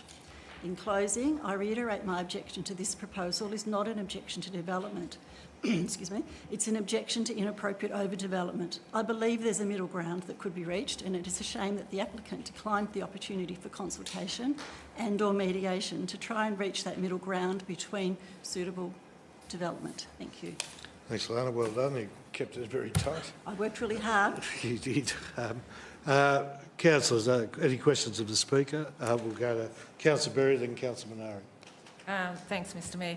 In closing, I reiterate my objection to this proposal is not an objection to development. Excuse me. It's an objection to inappropriate overdevelopment. I believe there's a middle ground that could be reached, and it is a shame that the applicant declined the opportunity for consultation and/or mediation to try and reach that middle ground between suitable development. Thank you. Thanks, Lana. Well done. You kept it very tight. I worked really hard. You did. Councillors, any questions of the Speaker? We'll go to Councillor Berry, then Councillor Minari. Thanks, Mr Mayor.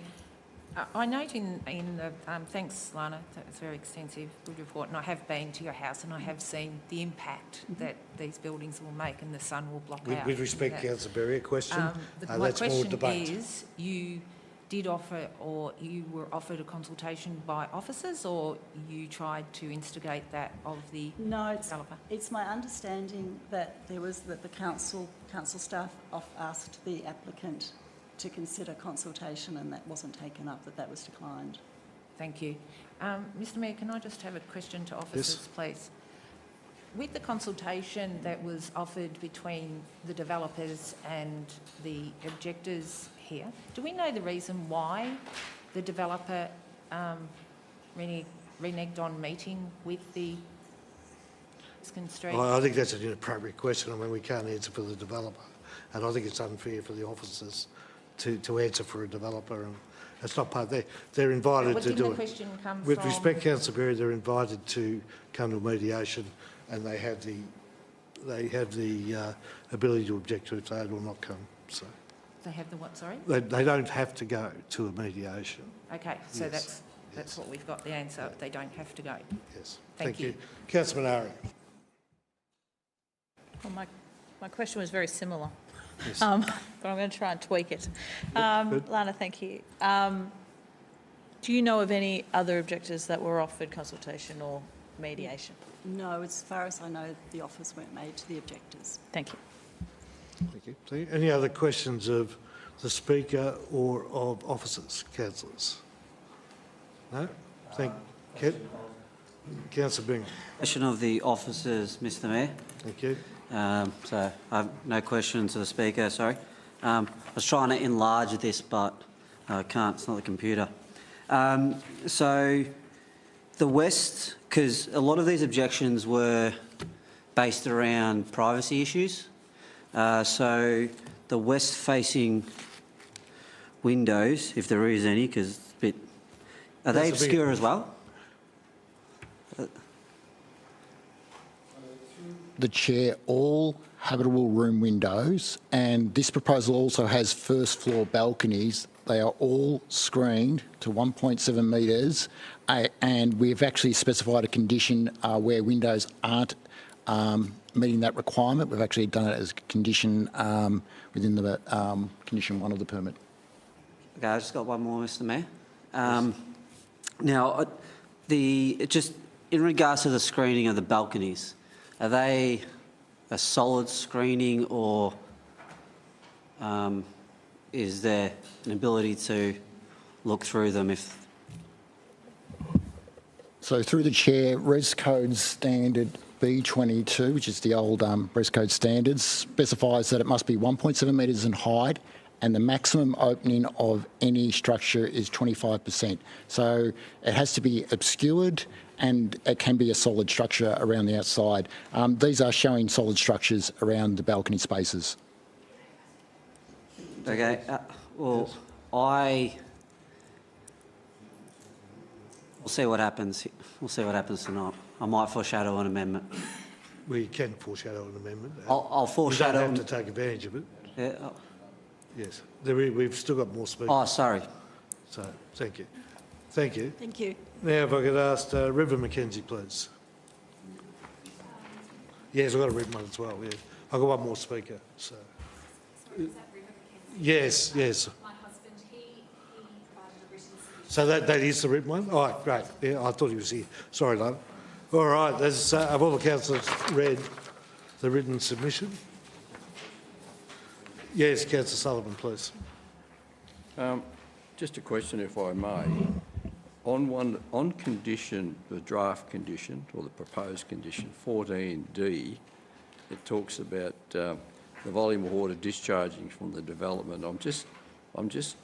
I note in the, thanks Lana, that was very extensive, good report, and I have been to your house and I have seen the impact that these buildings will make and the sun will block out. With respect, Councillor Berry, a question? My that's more question debate. is, you did offer, or you were offered a consultation by officers, or you tried to instigate that of the developer? It's my understanding that that the council staff asked the applicant to consider consultation, and that wasn't taken up, that was declined. Thank you. Mr Mayor, can I just have a question to officers, please? With the consultation that was offered between the developers and the objectors here, do we know the reason why the developer reneged on meeting with the Erskine Street? Well, I think that's an inappropriate question. I mean, we can't answer for the developer, and I think it's unfair for the officers to answer for a developer, and it's not part of they're invited to do it. The question come With from... respect, Councillor Berry, they're invited to come to mediation, and they have the ability to object to it if they will not come. So They have the what, sorry? they don't have to go to a mediation. Okay, so Yes. that's what we've got, the answer. They don't have to go. Yes. Thank you. Councillor Minari. Well, my question was very similar, Yes. but I'm going to try and tweak it. Lana, thank you. Do you know of any other objectors that were offered consultation or mediation? No, as far as I know, the offers weren't made to the objectors. Thank you. Thank you. So any other questions of the Speaker or of officers, councillors? No? Thank you. Councillor Bingham. Question of the officers, Mr Mayor. Thank you. So I have no questions to the Speaker, sorry. I was trying to enlarge this, but I can't, it's not the computer. So the West, because a lot of these objections were based around privacy issues. So the west-facing windows, if there is any, because it's a bit... Are they obscure as well? The Chair, all habitable room windows, and this proposal also has first floor balconies. They are all screened to 1.7 metres, and we've actually specified a condition where windows aren't meeting that requirement. We've actually done it as a condition within the condition 1 of the permit. Okay, I've just got one more, Mr Mayor. Now, just in regards to the screening of the balconies, are they a solid screening, or is there an ability to look through them if... So through the Chair, Res Code Standard B22, which is the old Res Code standards, specifies that it must be 1.7 metres in height, and the maximum opening of any structure is 25%. So it has to be obscured, and it can be a solid structure around the outside. These are showing solid structures around the balcony spaces. Okay, well, we'll see what happens. We'll see what happens tonight. I might foreshadow an amendment. We can foreshadow an amendment. I'll foreshadow... You don't have to take advantage of it. Yeah. Yes. We've still got more speakers. Oh, sorry. So, thank you. Thank you. Thank you. Now, if I could ask River McKenzie, please. Yes, I've got a written one as well, yeah. I've got one more speaker, so... Sorry, is that River McKenzie? Yes, yes. My husband, he provided a written submission. So that is the written one? All right, great. Yeah, I thought he was here. Sorry, Lana. All right, have all the councillors read the written submission? Yes, Councillor Sullivan, please. Just a question, if I may. On condition, the draft condition, or the proposed condition, 14D, it talks about the volume of water discharging from the development. I'm just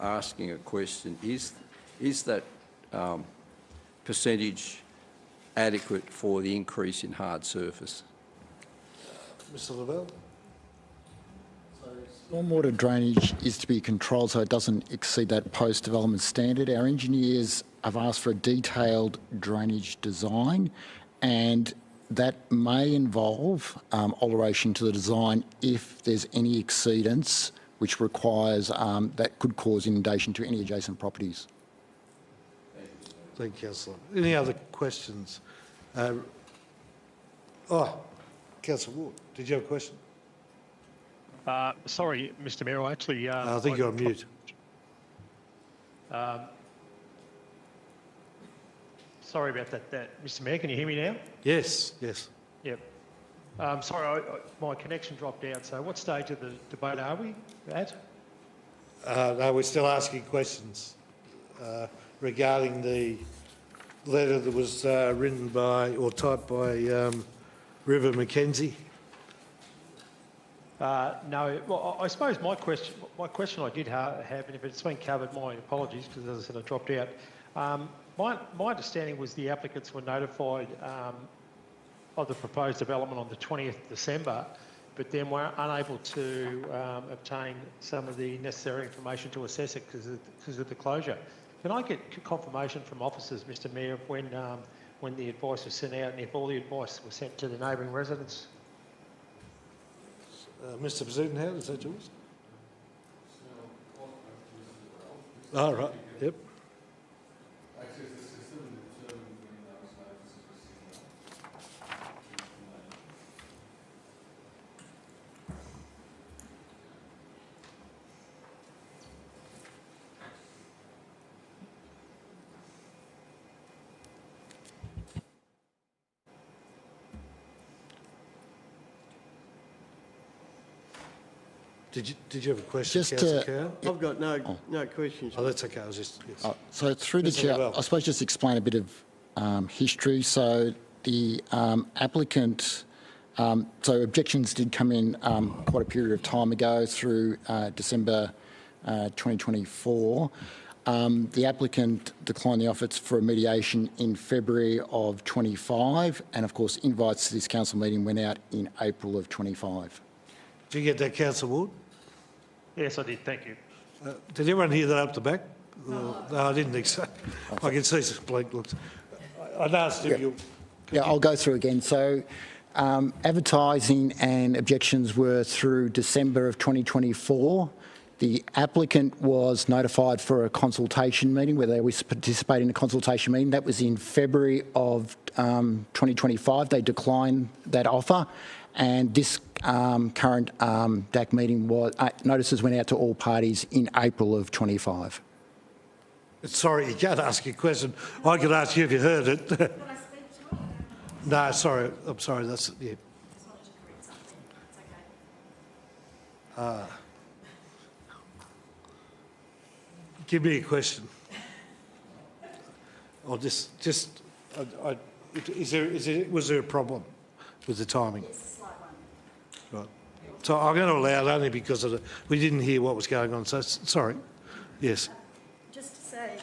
asking a question. Is that percentage adequate for the increase in hard surface? Mr Lavelle? Stormwater drainage is to be controlled so it doesn't exceed that post-development standard. Our engineers have asked for a detailed drainage design, and that may involve alteration to the design if there's any exceedance which requires, that could cause inundation to any adjacent properties. Thank you, Councillor. Any other questions? Councillor Ward, did you have a question? Sorry, Mr Mayor, I actually... I think you're on mute. Sorry about that. Mr Mayor, can you hear me now? Yes, yes. Yep. Sorry, my connection dropped out. So what stage of the debate are we at? No, we're still asking questions regarding the letter that was written by or typed by River Mackenzie. No. Well, I suppose my question I did have, and if it's been covered, my apologies, because as I said, I dropped out. My understanding was the applicants were notified of the proposed development on the 20th December, but then were unable to obtain some of the necessary information to assess it because of the closure. Can I get confirmation from officers, Mr Mayor, of when the advice was sent out and if all the advice was sent to the neighbouring residents? Mr Bezuidenhout, is that yours? Oh, right, yep. Did you have a question, Just Councillor Kerr? I've got no questions. Oh, that's okay. I was just... Yes. So through the chair, I suppose just explain a bit of history. So the applicant, so objections did come in quite a period of time ago through December 2024. The applicant declined the offers for a mediation in February of 25, and of course invites to this council meeting went out in April of 25. Did you get that, Councillor Ward? Yes, I did. Thank you. Did everyone hear that up the back? No, I didn't think so. I can see some blank looks. I'd asked if you... Yeah, I'll go through again. So advertising and objections were through December of 2024. The applicant was notified for a consultation meeting where they was participating in a consultation meeting. That was in February of 2025. They declined that offer. And this current DAC meeting was notices went out to all parties in April of 25. Sorry, you can't ask a question. I could ask you if you heard it. Can I speak to it? No, sorry. I'm sorry. That's yeah. Give me a question. Or was there a problem with the timing? Yes, a slight one. Right. So I'm going to allow it only because of we didn't hear what was going on. So sorry. Yes. Just to say,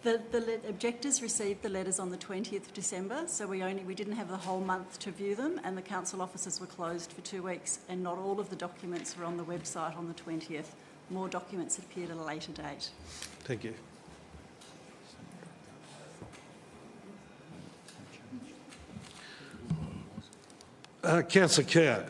the objectors received the letters on the 20th of December, so we didn't have the whole month to view them, and the council offices were closed for 2 weeks, and not all of the documents were on the website on the 20th. More documents appeared at a later date. Thank you. Councillor Kerr.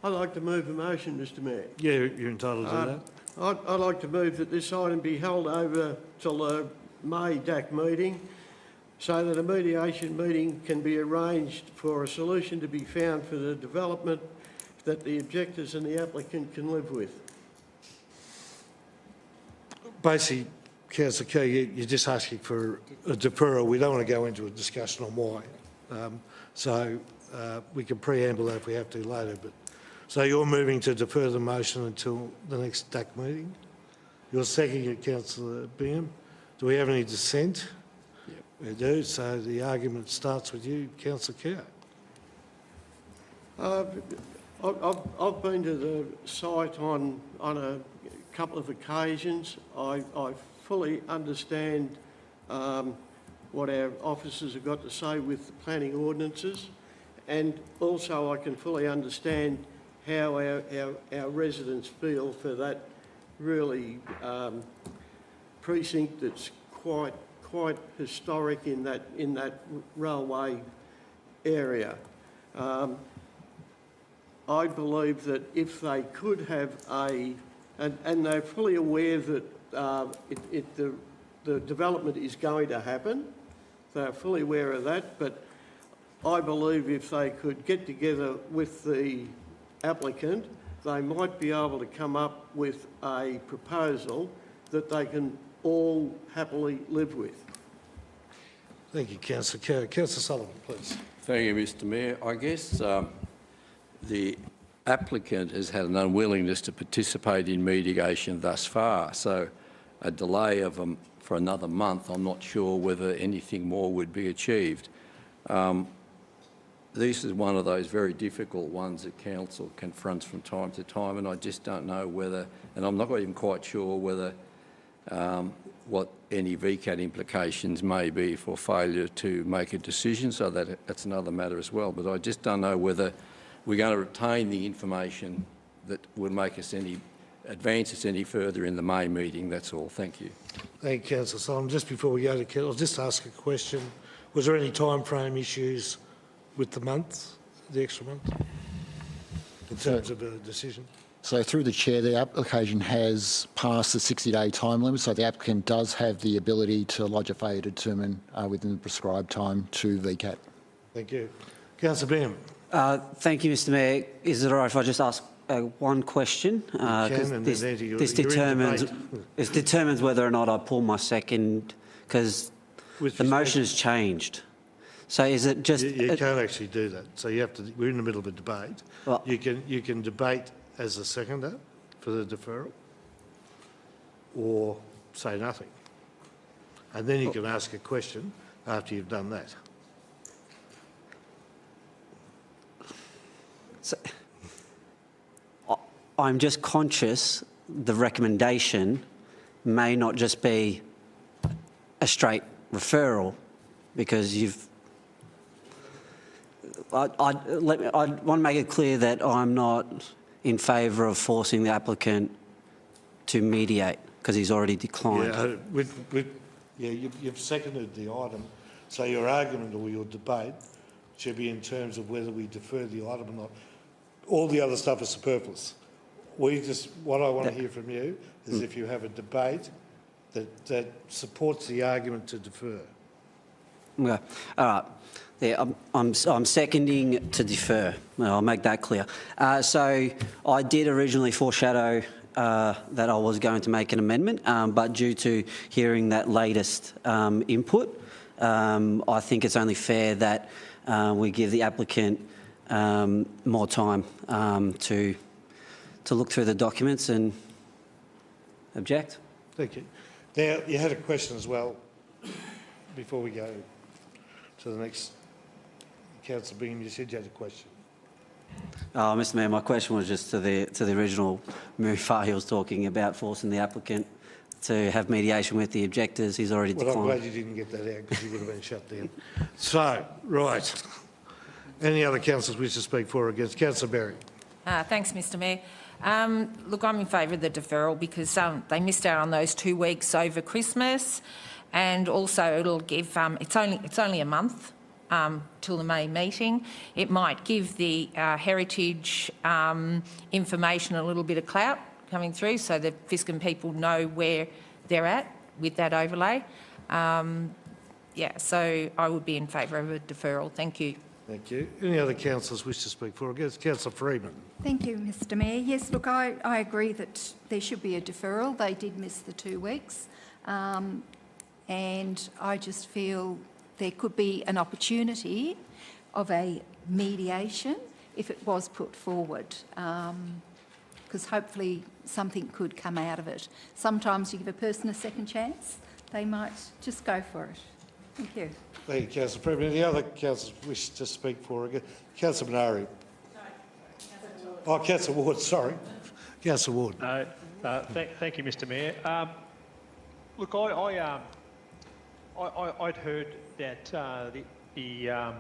I'd like to move a motion, Mr Mayor. Yeah, you're entitled to that. I'd like to move that this item be held over till the May DAC meeting so that a mediation meeting can be arranged for a solution to be found for the development that the objectors and the applicant can live with. Basically, Councillor Kerr, you're just asking for a deferral. We don't want to go into a discussion on why. We can preamble that if we have to later. But so you're moving to defer the motion until the next DAC meeting? You're seconding it, Councillor Bingham. Do we have any dissent? We do, so the argument starts with you, Councillor Kerr. I've been to the site on a couple of occasions. I fully understand what our officers have got to say with the planning ordinances, and also I can fully understand how our residents feel for that really precinct that's quite historic in that railway area. I believe that if they could have and they're fully aware that the development is going to happen, they're fully aware of that, but I believe if they could get together with the applicant, they might be able to come up with a proposal that they can all happily live with. Thank you, Councillor Kerr. Councillor Sullivan, please. Thank you, Mr Mayor. I guess the applicant has had an unwillingness to participate in mediation thus far, so a delay of for another month, I'm not sure whether anything more would be achieved. This is one of those very difficult ones that Council confronts from time to time, and I just don't know whether, and I'm not even quite sure whether what any VCAT implications may be for failure to make a decision, so that's another matter as well. But I just don't know whether we're going to retain the information that would make us advance us any further in the May meeting. That's all. Thank you. Thank you, Councillor Sullivan. Just before we go to Ken, I'll just ask a question. Was there any time frame issues with the month, the extra month, in terms of a decision? So through the chair, the application has passed the 60-day time limit, so the applicant does have the ability to lodge a failure to determine within the prescribed time to VCAT. Thank you. Councillor Bingham. Thank you, Mr Mayor. Is it all right if I just ask one question? This determines whether or not I pull my second, because the motion has changed. So is it just... You can't actually do that. So you have to... We're in the middle of a debate. Well, you can debate as a seconder for the deferral, or say nothing. And then you can ask a question after you've done that. So, I'm just conscious the recommendation may not just be a straight referral, because I want to make it clear that I'm not in favour of forcing the applicant to mediate, because he's already declined. Yeah, you've seconded the item, so your argument or your debate should be in terms of whether we defer the item or not. All the other stuff is superfluous. What I want to hear from you is if you have a debate that supports the argument to defer. Okay. All right. Yeah, I'm seconding to defer. I'll make that clear. So I did originally foreshadow that I was going to make an amendment, but due to hearing that latest input, I think it's only fair that we give the applicant more time to look through the documents and object. Thank you. Now, you had a question as well before we go to the next. Councillor Bingham, you said you had a question. Mr Mayor, my question was just to the original move. He was talking about forcing the applicant to have mediation with the objectors. He's already declined. I'm glad you didn't get that out, because he would have been shut down. So, right. Any other councillors wish to speak for or against? Councillor Berry. Thanks, Mr Mayor. Look, I'm in favour of the deferral because they missed out on those 2 weeks over Christmas, and also it'll give it's only a month till the May meeting. It might give the heritage information a little bit of clout coming through, so the Fiskin people know where they're at with that overlay. Yeah, so I would be in favour of a deferral. Thank you. Thank you. Any other councillors wish to speak for or against? Councillor Freeman. Thank you, Mr Mayor. Yes, look, I agree that there should be a deferral. They did miss the 2 weeks. And I just feel there could be an opportunity of a mediation if it was put forward, because hopefully something could come out of it. Sometimes you give a person a second chance, they might just go for it. Thank you. Thank you, Councillor Freeman. Any other councillors wish to speak for again? Councillor Minari. Oh, Councillor Ward, sorry. Councillor Ward. Thank you, Mr Mayor. Look, I'd heard that the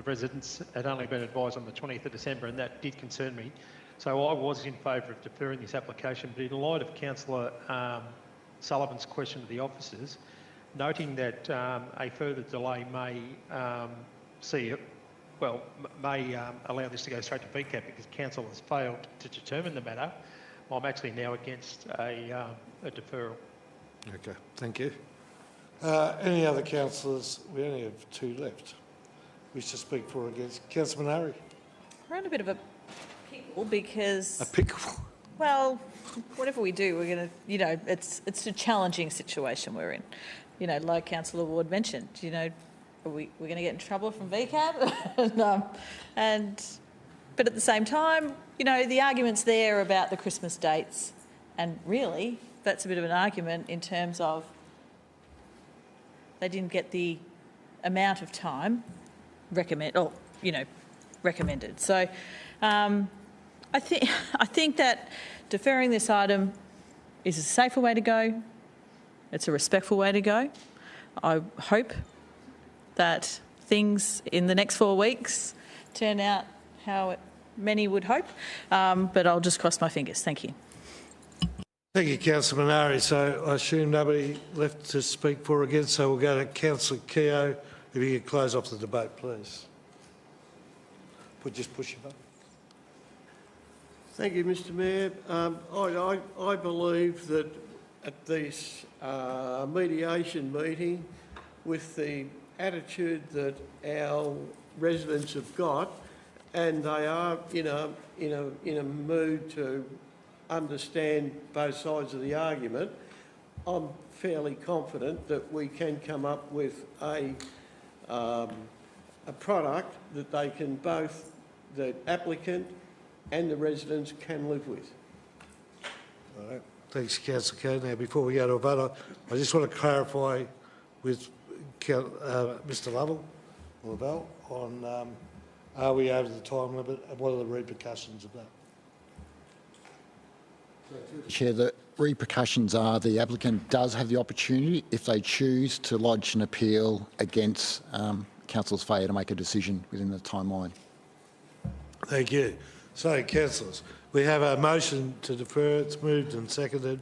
residents had only been advised on the 20th of December, and that did concern me. So I was in favour of deferring this application, but in light of Councillor Sullivan's question to the officers, noting that a further delay may allow this to go straight to VCAT because Council has failed to determine the matter, I'm actually now against a deferral. Okay, thank you. Any other councillors? We only have 2 left. Wish to speak for or against? Councillor Minari. We're in a bit of a pickle because... A pickle? Well, whatever we do, we're going to, it's a challenging situation we're in. Like Councillor Ward mentioned, we're going to get in trouble from VCAT. But at the same time, the argument's there about the Christmas dates. And really, that's a bit of an argument in terms of they didn't get the amount of time recommended. So I think that deferring this item is a safer way to go. It's a respectful way to go. I hope that things in the next 4 weeks turn out how many would hope, but I'll just cross my fingers. Thank you. Thank you, Councillor Minari. So I assume nobody left to speak for or against, so we'll go to Councillor Keogh. If you could close off the debate, please. Just push your button. Thank you, Mr Mayor. I believe that at this mediation meeting, with the attitude that our residents have got, and they are in a mood to understand both sides of the argument, I'm fairly confident that we can come up with a product that they can both, the applicant and the residents can live with. All right. Thanks, Councillor Keogh. Now, before we go to a vote, I just want to clarify with Mr Lavelle on are we over the time limit and what are the repercussions of that? Chair, the repercussions are the applicant does have the opportunity, if they choose, to lodge an appeal against Council's failure to make a decision within the timeline. Thank you. So, councillors, we have a motion to defer. It's moved and seconded.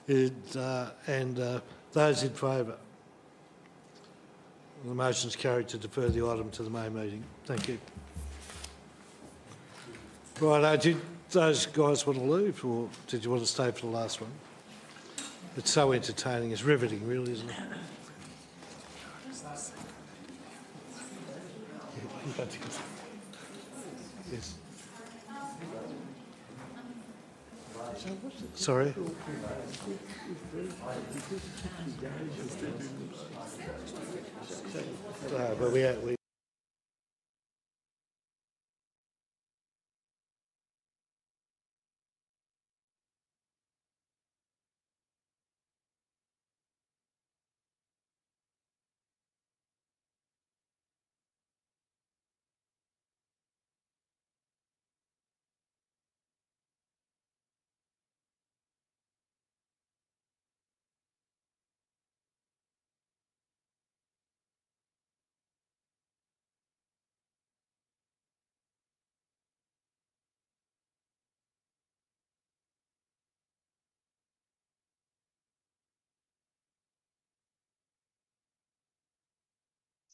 Those in favour? The motion is carried to defer the item to the May meeting. Thank you. Right, did those guys want to leave, or did you want to stay for the last one? It's so entertaining. It's riveting, really, isn't it? Yes. Sorry? But we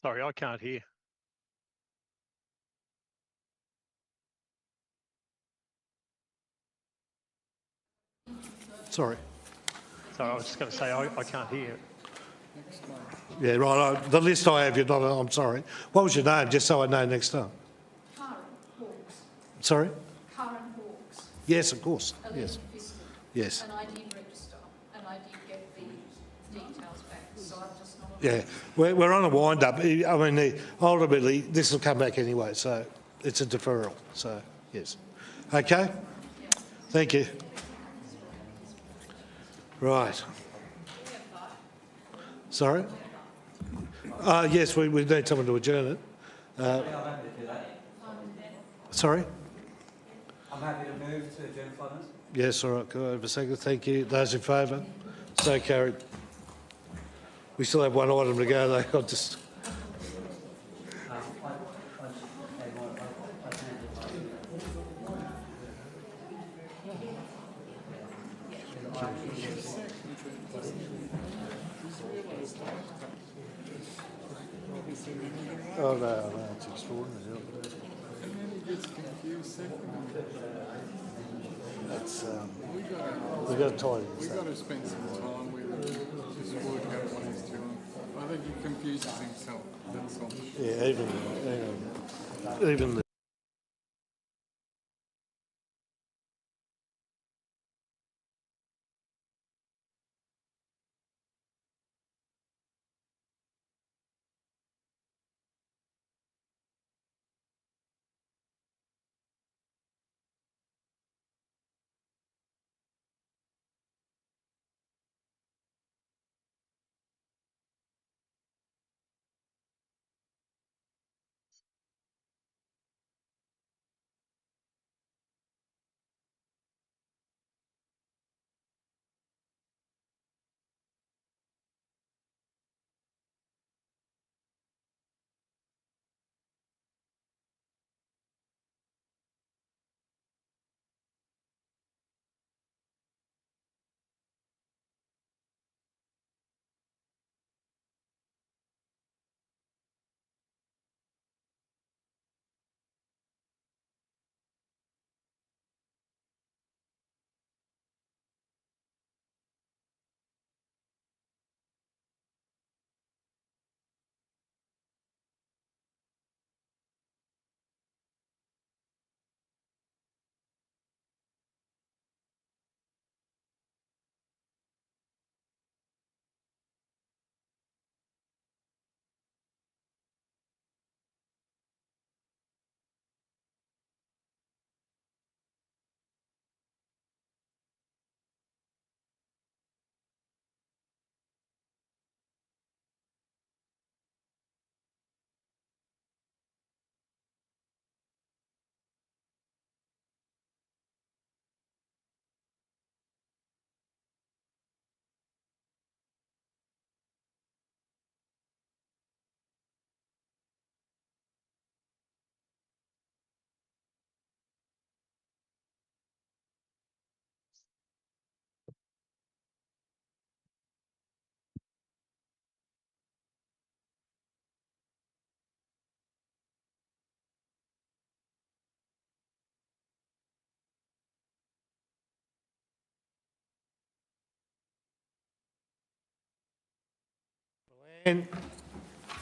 Sorry, I can't hear. Sorry. Sorry, I was just going to say I can't hear. Yeah, right. The list I have, you're not. I'm sorry. What was your name, just so I know next time? Karen Hawkes. Sorry. Karen Hawkes. Yes, of course. Yes. Yes. And I did register, and I did get the details back. So I'm just not. Yeah, we're on a wind-up. I mean, ultimately, this will come back anyway, so it's a deferral. So, yes. Okay? Thank you. Right. Sorry? Yes, we need someone to adjourn it. Sorry? I'm happy to move to adjourn 5 minutes. Yes, all right. Go over a second. Thank you. Those in favour? So carried. We still have one item to go, though. I'll just... Oh, no, it's extraordinary. That's, we've got to tidy this We've up. got to spend some time with him, just work out what he's doing. I think he confuses himself, that's all. Yeah, even the...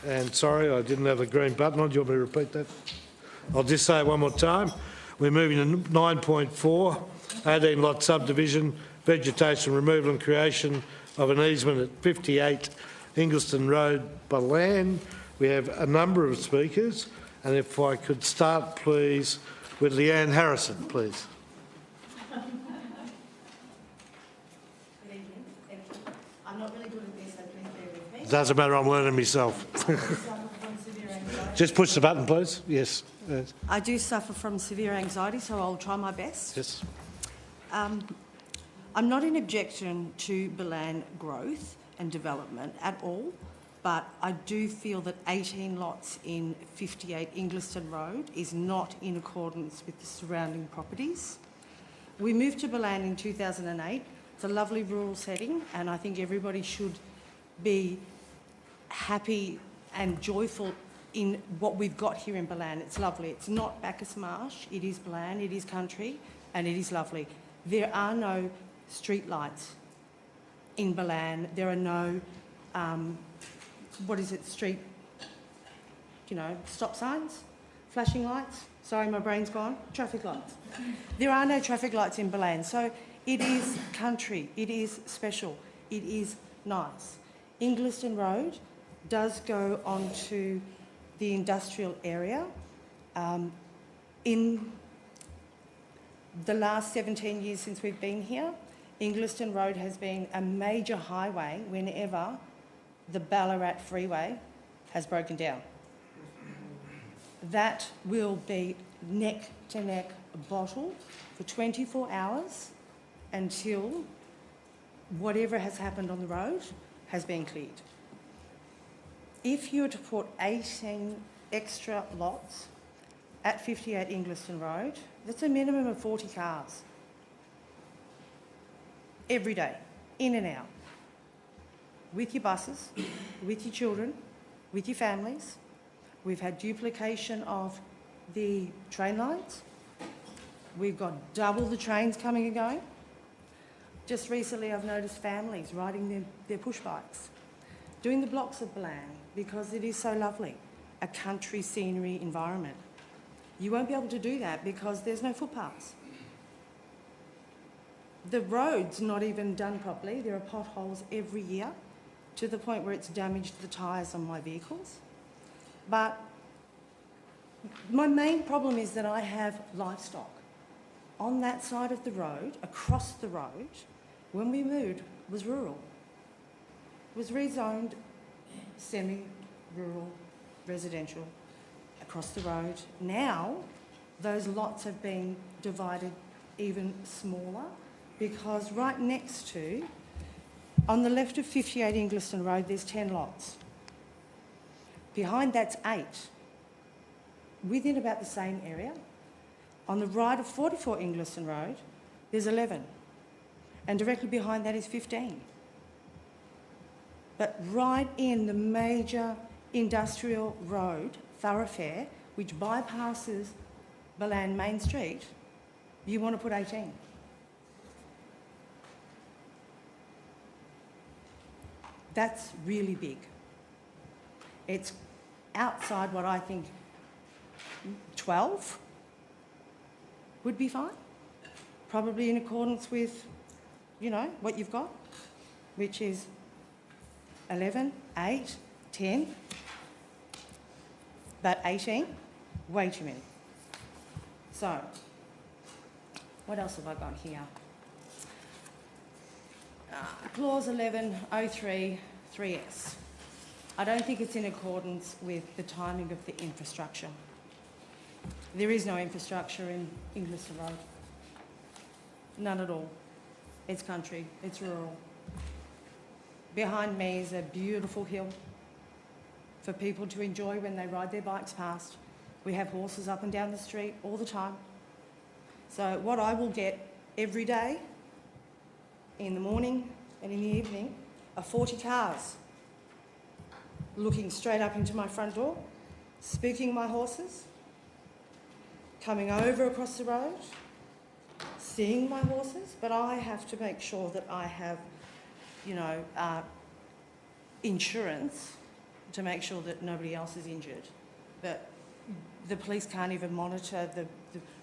And sorry, I didn't have a green button on. Do you want me to repeat that? I'll just say it one more time. We're moving to 9.4, 18 lot subdivision, vegetation removal and creation of an easement at 58 Ingliston Road, Balan. We have a number of speakers, and if I could start, please, with Leanne Harrison, please. I'm not really good at this, so please bear with me. Doesn't matter, I'm learning myself. Just push the button, please. Yes. I do suffer from severe anxiety, so I'll try my best. Yes. I'm not in objection to Balan growth and development at all, but I do feel that 18 lots in 58 Ingliston Road is not in accordance with the surrounding properties. We moved to Balan in 2008. It's a lovely rural setting, and I think everybody should be happy and joyful in what we've got here in Balan. It's lovely. It's not Bacchus Marsh. It is Balan, it is country, and it is lovely. There are no street lights in Balan. There are no, street, stop signs, flashing lights. Sorry, my brain's gone. Traffic lights. There are no traffic lights in Balan. So it is country. It is special. It is nice. Ingliston Road does go onto the industrial area. In the last 17 years since we've been here, Ingliston Road has been a major highway whenever the Ballarat Freeway has broken down. That will be neck-to-neck bottle for 24 hours until whatever has happened on the road has been cleared. If you were to put 18 extra lots at 58 Ingliston Road, that's a minimum of 40 cars every day, in and out, with your buses, with your children, with your families. We've had duplication of the train lines. We've got double the trains coming and going. Just recently I've noticed families riding their push bikes, doing the blocks of Balan because it is so lovely, a country scenery environment. You won't be able to do that because there's no footpaths. The road's not even done properly. There are potholes every year to the point where it's damaged the tyres on my vehicles. But my main problem is that I have livestock. On that side of the road, across the road, when we moved, was rural. It was rezoned semi-rural, residential, across the road. Now, those lots have been divided even smaller because right next to, on the left of 58 Ingliston Road, there's 10 lots. Behind that's 8, within about the same area. On the right of 44 Ingliston Road, there's 11, and directly behind that is 15. But right in the major industrial road, thoroughfare, which bypasses Balan Main Street, you want to put 18. That's really big. It's outside what I think 12 would be fine, probably in accordance with, you know, what you've got, which is 11, 8, 10, but 18, way too many. So, what else have I got here? Clause 1103 3S. I don't think it's in accordance with the timing of the infrastructure. There is no infrastructure in Ingliston Road. None at all. It's country, it's rural. Behind me is a beautiful hill for people to enjoy when they ride their bikes past. We have horses up and down the street all the time. So what I will get every day, in the morning and in the evening, are 40 cars looking straight up into my front door, spooking my horses, coming over across the road, seeing my horses, but I have to make sure that I have, you know, insurance to make sure that nobody else is injured. But the police can't even monitor the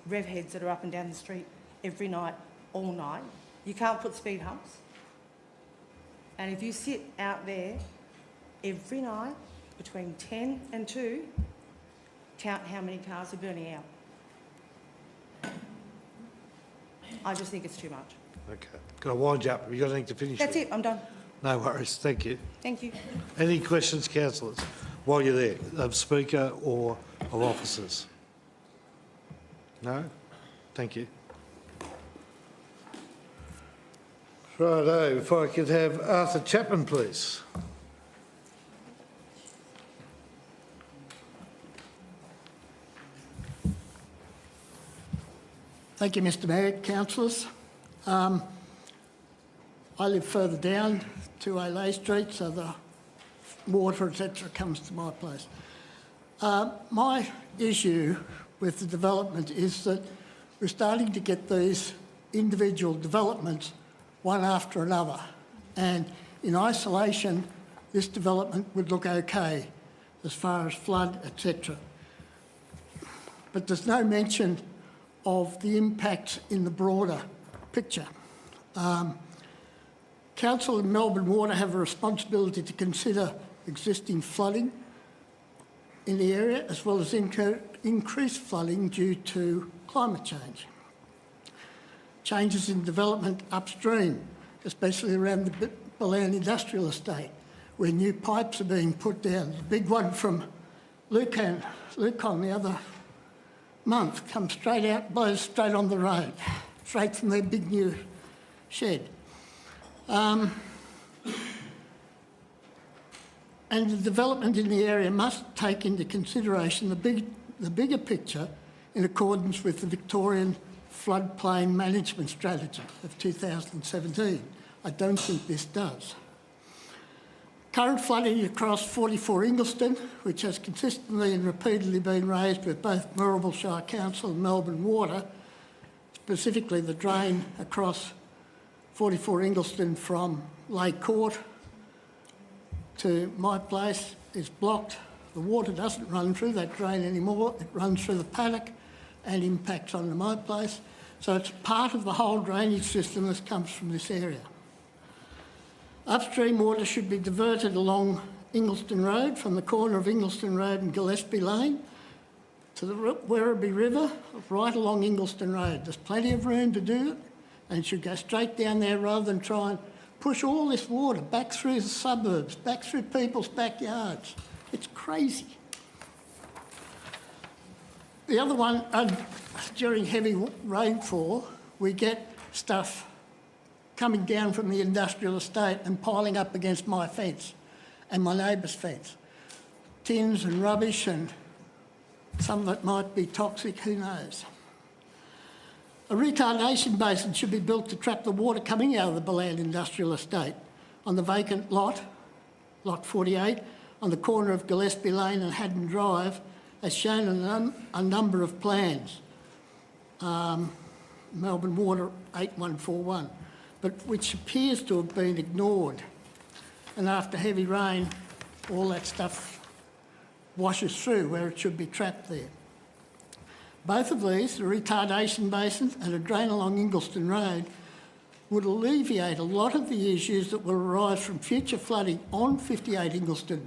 rev heads that are up and down the street every night, all night. You can't put speed humps. And if you sit out there every night between 10 and 2, count how many cars are burning out. I just think it's too much. Okay. Can I wind you up? Have you got anything to finish That's with? it, I'm done. No worries. Thank you. Thank you. Any questions, councillors, while you're there, of Speaker or of officers? No? Thank you. Righto, if I could have Arthur Chapman, please. Thank you, Mr Mayor, councillors. I live further down to Lay Street, so the water, etc., comes to my place. My issue with the development is that we're starting to get these individual developments one after another, and in isolation this development would look okay as far as flood, etc. But there's no mention of the impact in the broader picture. Council and Melbourne Water have a responsibility to consider existing flooding in the area as well as increased flooding due to climate change. Changes in development upstream, especially around the Balan Industrial Estate, where new pipes are being put down. The big one from Lucan the other month comes straight out, blows straight on the road, straight from their big new shed. And the development in the area must take into consideration the bigger picture in accordance with the Victorian Floodplain Management Strategy of 2017. I don't think this does. Current flooding across 44 Ingliston, which has consistently and repeatedly been raised with both Moorabool Shire Council and Melbourne Water, specifically the drain across 44 Ingliston from Lay Court to my place, is blocked. The water doesn't run through that drain anymore. It runs through the paddock and impacts on my place. So it's part of the whole drainage system that comes from this area. Upstream water should be diverted along Ingliston Road from the corner of Ingliston Road and Gillespie Lane to the Werribee River, right along Ingliston Road. There's plenty of room to do it, and it should go straight down there rather than try and push all this water back through the suburbs, back through people's backyards. It's crazy. The other one, during heavy rainfall, we get stuff coming down from the industrial estate and piling up against my fence and my neighbour's fence. Tins and rubbish, and some of it might be toxic, who knows. A retardation basin should be built to trap the water coming out of the Ballan industrial estate on the vacant lot, lot 48, on the corner of Gillespie Lane and Haddon Drive, as shown in a number of plans. Melbourne Water 8141. But which appears to have been ignored. And after heavy rain, all that stuff washes through where it should be trapped there. Both of these, the retardation basin and a drain along Ingliston Road, would alleviate a lot of the issues that will arise from future flooding on 58 Ingliston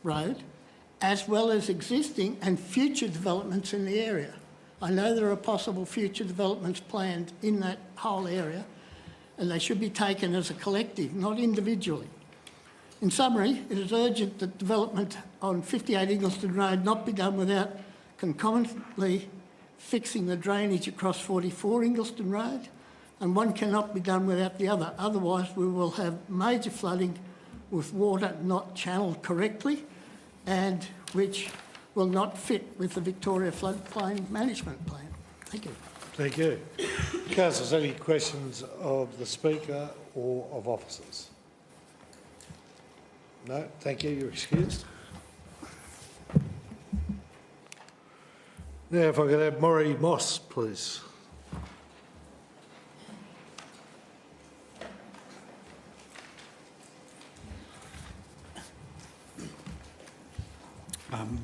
Road, as well as existing and future developments in the area. I know there are possible future developments planned in that whole area, and they should be taken as a collective, not individually. In summary, it is urgent that development on 58 Ingliston Road not be done without concomitantly fixing the drainage across 44 Ingliston Road, and one cannot be done without the other. Otherwise, we will have major flooding with water not channelled correctly and which will not fit with the Victoria Floodplain Management Plan. Thank you. Thank you. Councillors, any questions of the Speaker or of officers? No? Thank you. You're excused. Now, if I could have Maury Moss, please.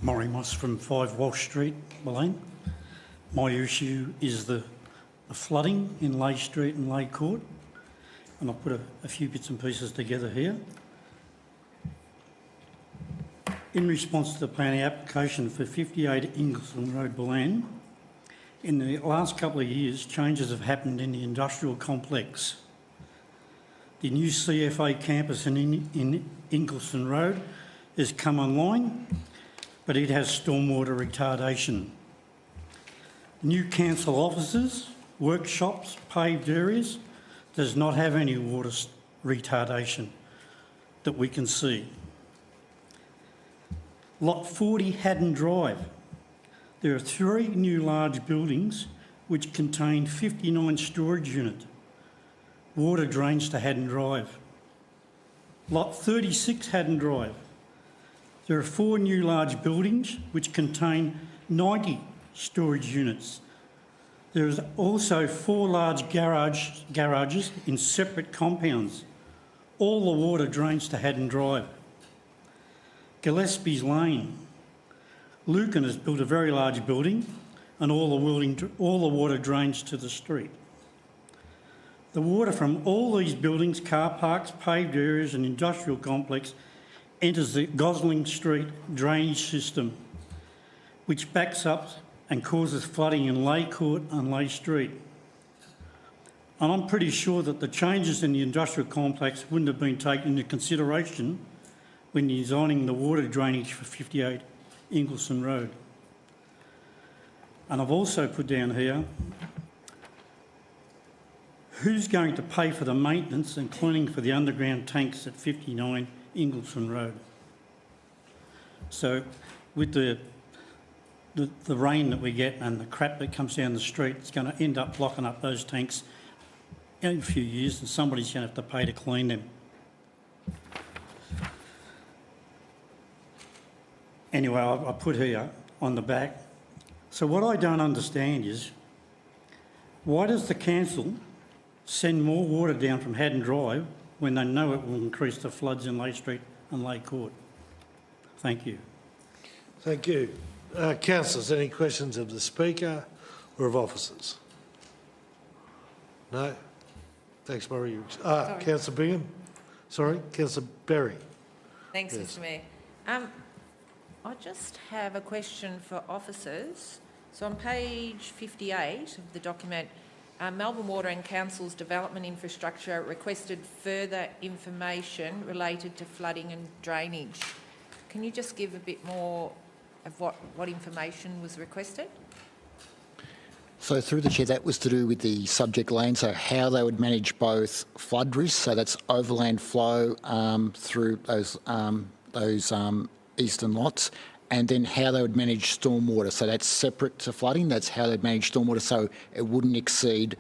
Maury Moss from 5 Walsh Street, Ballan. My issue is the flooding in Lay Street and Lay Court, and I've put a few bits and pieces together here. In response to the planning application for 58 Ingliston Road, Ballan, in the last couple of years, changes have happened in the industrial complex. The new CFA campus in Ingliston Road has come online, but it has stormwater retardation. New council offices, workshops, paved areas does not have any water retardation that we can see. Lot 40 Haddon Drive. There are 3 new large buildings which contain 59 storage units. Water drains to Haddon Drive. Lot 36 Haddon Drive. There are 4 new large buildings which contain 90 storage units. There is also 4 large garages in separate compounds. All the water drains to Haddon Drive. Gillespie's Lane. Lucan has built a very large building and all the water drains to the street. The water from all these buildings, car parks, paved areas and industrial complex enters the Gosling Street drainage system, which backs up and causes flooding in Lay Court and Lay Street. And I'm pretty sure that the changes in the industrial complex wouldn't have been taken into consideration when designing the water drainage for 58 Ingleson Road. And I've also put down here, who's going to pay for the maintenance and cleaning for the underground tanks at 59 Ingleson Road? So with the rain that we get and the crap that comes down the street, it's going to end up blocking up those tanks in a few years, and somebody's going to have to pay to clean them. Anyway, I put here on the back. So what I don't understand is, why does the council send more water down from Haddon Drive when they know it will increase the floods in Leigh Street and Leigh Court? Thank you. Thank you. Councillors, any questions of the Speaker or of officers? No? Thanks, Murray. Councillor Bingham? Sorry, Councillor Berry. Thanks, Yes. Mr Mayor. I just have a question for officers. So on page 58 of the document, Melbourne Water and Council's development infrastructure requested further information related to flooding and drainage. Can you just give a bit more of what information was requested? So through the Chair, that was to do with the subject land, so how they would manage both flood risks, so that's overland flow through those eastern lots, and then how they would manage stormwater. So that's separate to flooding, that's how they'd manage stormwater so it wouldn't exceed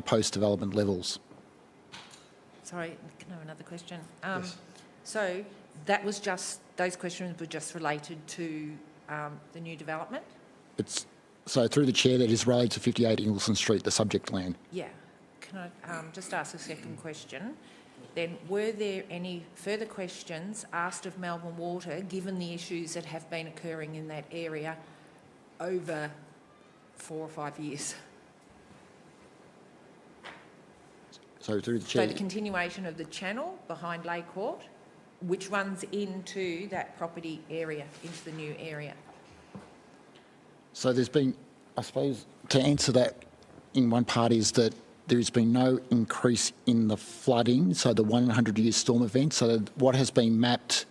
post-development levels. Sorry, can I have another question? Yes. So that was just, those questions were just related to the new development? So through the Chair, that is related to 58 Ingleson Street, the subject land. Yeah. Can I just ask a second question? Then, were there any further questions asked of Melbourne Water, given the issues that have been occurring in that area over 4 or 5 years? So through the Chair... So the continuation of the channel behind Leigh Court, which runs into that property area, into the new area? So there's been, I suppose, to answer that in one part is that there's been no increase in the flooding, so the 100-year storm event. So what has been mapped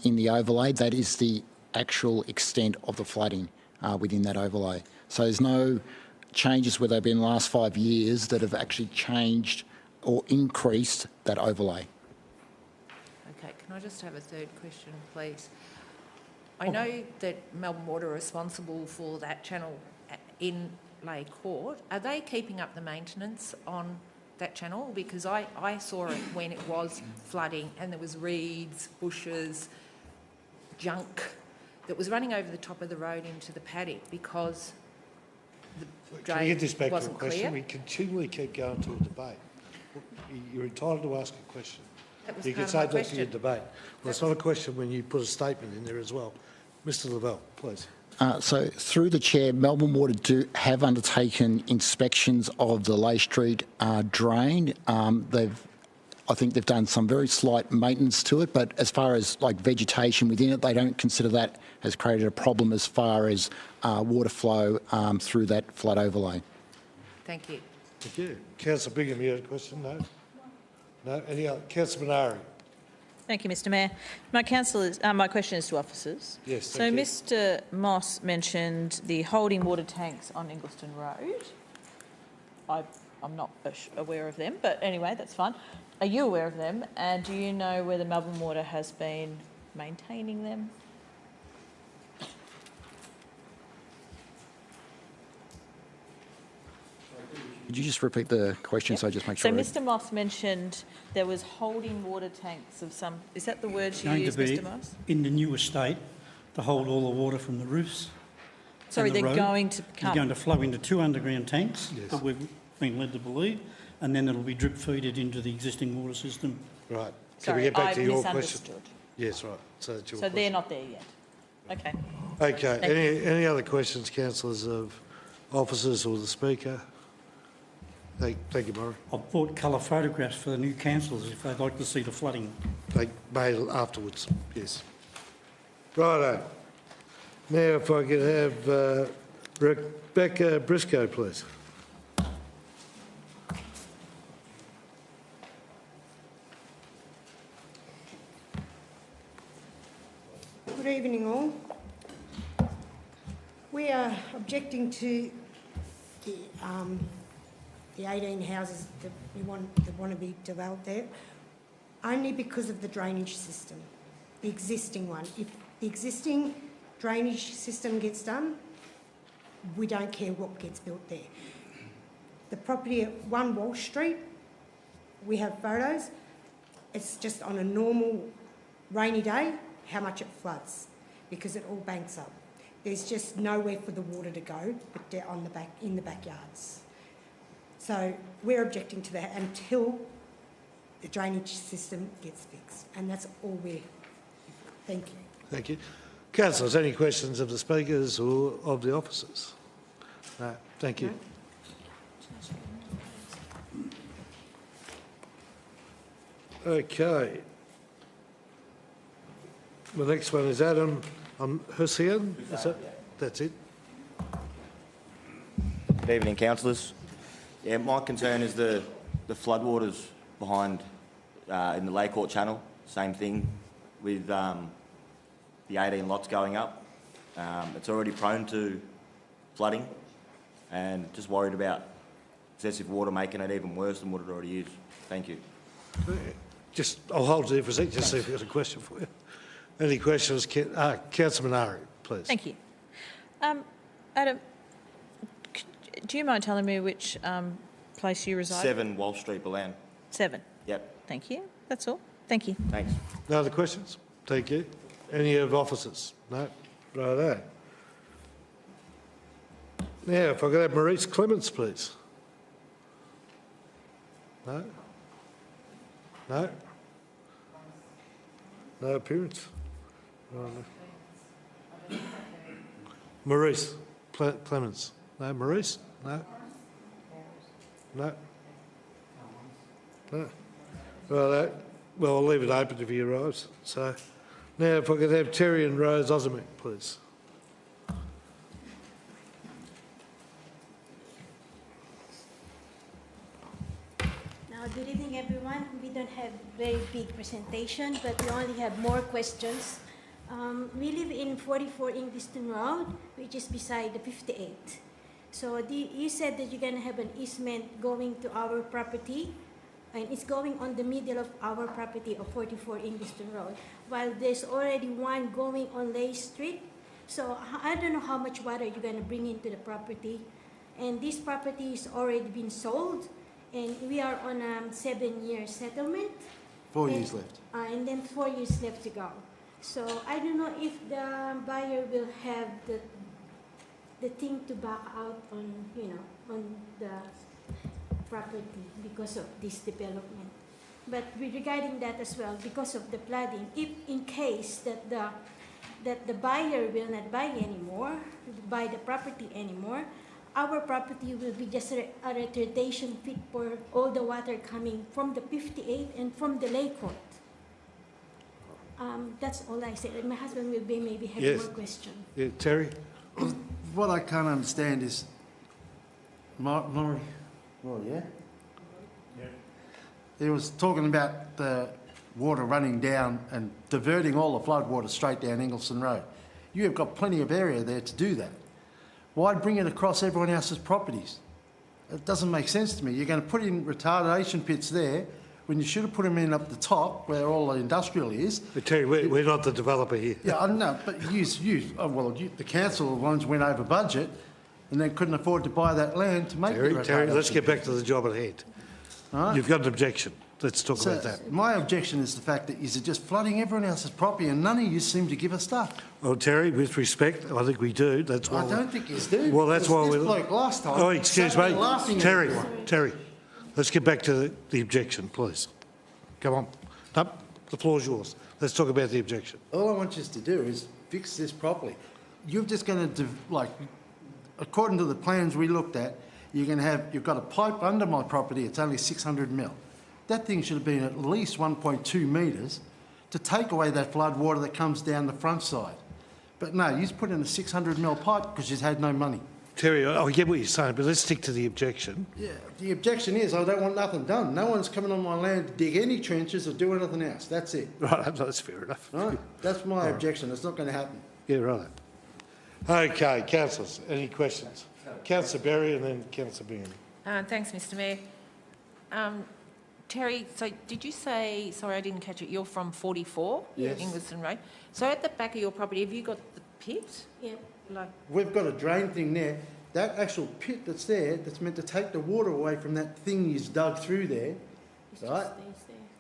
in the overlay, that is the actual extent of the flooding within that overlay. So there's no changes where they've been in the last 5 years that have actually changed or increased that overlay. Okay, can I just have a third question, please? I know that Melbourne Water are responsible for that channel in Leigh Court. Are they keeping up the maintenance on that channel? Because I saw it when it was flooding and there was reeds, bushes, junk that was running over the top of the road into the paddock because the Can we get this back to a wasn't question? clear. We continually keep going to a debate. You're entitled to ask a question. That was You can part say of my that to your question. debate. Well, it's not a question when you put a statement in there as well. Mr Lavelle, please. So through the Chair, Melbourne Water have undertaken inspections of the Leigh Street drain. I think they've done some very slight maintenance to it, but as far as like vegetation within it, they don't consider that has created a problem as far as water flow through that flood overlay. Thank you. Thank you. Councillor Bingham, you had a question? No? No? Any other? Councillor Minari. Thank you, Mr Mayor. My question is to officers. Yes, so thank you. Mr Moss mentioned the holding water tanks on Ingleton Road. I'm not aware of them, but anyway, that's fine. Are you aware of them? And do you know whether Melbourne Water has been maintaining them? Could you just repeat the question so I just make sure? So Mr Moss mentioned there was holding water tanks of some... Is that the word you Going used, to be Mr Moss? in the new estate to hold all the water from the roofs. Sorry, and the they're road. going to It's come... going to flow into 2 underground tanks Yes. that we've been led to believe, and then it'll be drip feeded into the existing water system. Right. Can Sorry, we get back I to your misunderstood. question? Yes, right. So that's your So they're question. not there yet? Okay. Okay. Thank Any other questions, councillors, of officers or the Speaker? Thank you, Murray. I've bought colour photographs for the new councillors if they'd like to see the flooding. They may afterwards, yes. Righto. Now if I could have Rebecca Briscoe, please. Good evening all. We are objecting to the 18 houses that want to be developed there, only because of the drainage system, the existing one. If the existing drainage system gets done, we don't care what gets built there. The property at 1 Walsh Street, we have photos. It's just on a normal rainy day, how much it floods, because it all banks up. There's just nowhere for the water to go but down on the back, in the backyards. So we're objecting to that until the drainage system gets fixed, and that's all we're. Thank you. Thank you. Councillors, any questions of the speakers or of the officers? No. Thank you. No. Okay. The next one is Adam Hussein. That's it. Good evening, councillors. Yeah, my concern is the floodwaters behind in the Lake Channel. Same thing with the 18 lots going up. It's already prone to flooding, and just worried about excessive water making it even worse than what it already is. Thank you. I'll hold you for a second, just see if we've got a question for you. Any questions? Councillor Minari, please. Thank you. Adam, do you mind telling me which place you reside? 7 Walsh Street, Balan. 7? Yep. Thank you. That's all. Thank you. Thanks. No other questions? Thank you. Any of officers? No? Righto. Now, if I could have Maurice Clements, please. No? No? No appearance? Right. Maurice Clements. No? Maurice? No? No? No? Right. Well, I'll leave it open if he arrives. So, now if I could have Terry and Rose Ozamick, please. Good evening, everyone. We don't have very big presentation, but we only have more questions. We live in 44 Ingliston Road, which is beside the 58. So you said that you're going to have an easement going to our property, and it's going on the middle of our property of 44 Ingliston Road, while there's already one going on Lay Street. So I don't know how much water you're going to bring into the property. And this property has already been sold, and we are on a 7-year settlement. 4 years left. And then 4 years left to go. So I don't know if the buyer will have the thing to back out on, on the property because of this development. But regarding that as well, because of the flooding, if in case that the buyer will not buy the property anymore, our property will be just a retardation fit for all the water coming from the 58 and from the Lake Court. That's all I said. My husband will maybe have more questions. Yeah, Terry? What I can't understand is, he was talking about the water running down and diverting all the flood water straight down Ingliston Road. You have got plenty of area there to do that. Why bring it across everyone else's properties? It doesn't make sense to me. You're going to put in retardation pits there when you should have put them in up the top where all the industrial is. But Terry, we're not the developer here. Yeah, I know, but the council ones went over budget and then couldn't afford to buy that land to make the retardation. Terry, let's get back to the job at hand. Right. You've got an objection. Let's talk about that. My objection is the fact that you're just flooding everyone else's property and none of you seem to give a stuff. Well, Terry, with respect, I think we do. That's why I don't think you do. Well, that's why this bloke last time. Oh, excuse me. Terry, Terry, let's get back to the objection, please. Come on. No, the floor's yours. Let's talk about the objection. All I want you to do is fix this properly. You're just going to, according to the plans we looked at, you've got a pipe under my property. It's only 600 mil. That thing should have been at least 1.2 metres to take away that flood water that comes down the front side. But no, you just put in a 600 mil pipe because you've had no money. Terry, I get what you're saying, but let's stick to the objection. Yeah, the objection is I don't want nothing done. No one's coming on my land to dig any trenches or do anything else. That's it. Right, that's fair enough. Right? That's my objection. It's not going to happen. Yeah, right. Okay, councillors, any questions? Councillor Berry and then Councillor Bingham. Thanks, Mr Mayor. Terry, so did you say, sorry I didn't catch it, you're from 44 Yes. Ingliston Road? So at the back of your property, have you got the pit? Yeah. Like, We've got a drain thing there. That actual pit that's there, that's meant to take the water away from that thing you've dug through there, right,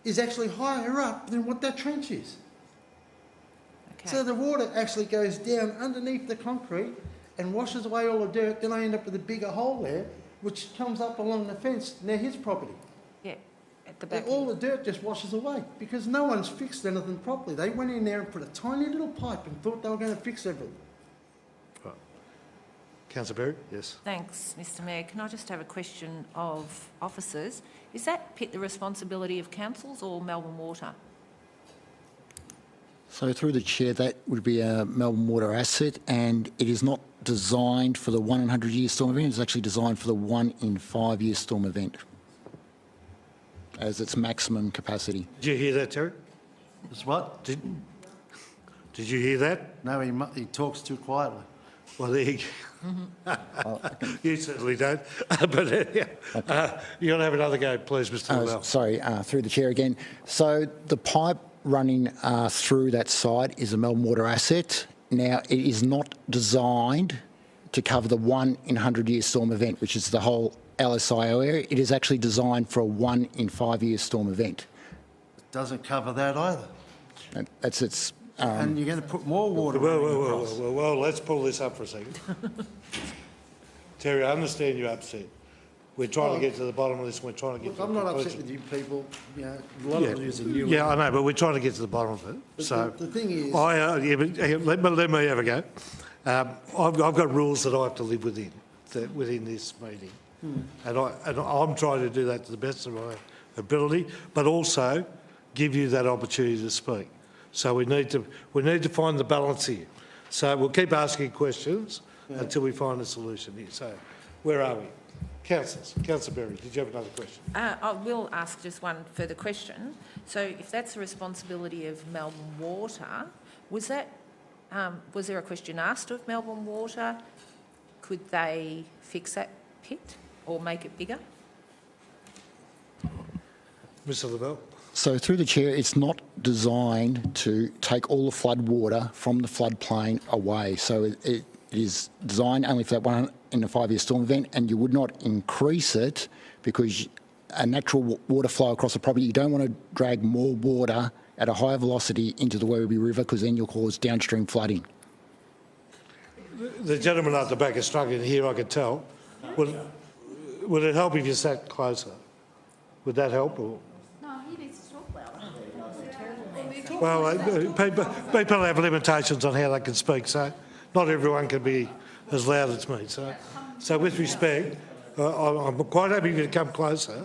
is actually higher up than what that trench is. okay. So the water actually goes down underneath the concrete and washes away all the dirt. Then I end up with a bigger hole there, which comes up along the fence near his property. Yeah, at the back. All the dirt just washes away because no one's fixed anything properly. They went in there and put a tiny little pipe and thought they were going to fix everything. Right. Councillor Berry, yes. Thanks, Mr Mayor. Can I just have a question of officers? Is that pit the responsibility of councils or Melbourne Water? So through the chair, that would be a Melbourne Water asset, and it is not designed for the 1 in 100-year storm event. It's actually designed for the 1 in 5-year storm event as its maximum capacity. Did you hear that, Terry? It's what? Did you hear that? No, he talks too quietly. Well, there you go. You certainly don't. But you're going to have another go, please, Mr Lavelle. Sorry, through the chair again. So the pipe running through that site is a Melbourne Water asset. Now, it is not designed to cover the 1 in 100-year storm event, which is the whole LSIO area. It is actually designed for a 1 in 5-year storm event. It doesn't cover that either. That's its... and you're going to put more water Well, let's pull this up for a second. Terry, I understand you're upset. We're trying to get to the bottom of this. We're trying to get to I'm the not conclusion. upset with you people. You know, a lot of it you. Yeah, I know, but we're trying to get to the bottom of it. But so the thing is... let me have a go. I've got rules that I have to live within this meeting. And I'm trying to do that to the best of my ability, but also give you that opportunity to speak. So we need to find the balance here. So we'll keep asking questions until we find a solution here. So where are we? Councillors. Councillor Berry, did you have another question? I will ask just one further question. So if that's the responsibility of Melbourne Water, was there a question asked of Melbourne Water? Could they fix that pit or make it bigger? Mr Lavelle? So through the chair, it's not designed to take all the flood water from the floodplain away. So it is designed only for that 1 in a 5-year storm event, and you would not increase it because a natural water flow across the property, you don't want to drag more water at a higher velocity into the Werribee River because then you'll cause downstream flooding. The gentleman at the back is struggling here, I could tell. Would it help if you sat closer? Would that help? Or? No, he needs to talk louder. Well, people have limitations on how they can speak, so not everyone can be as loud as me. So with respect, I'm quite happy to come closer,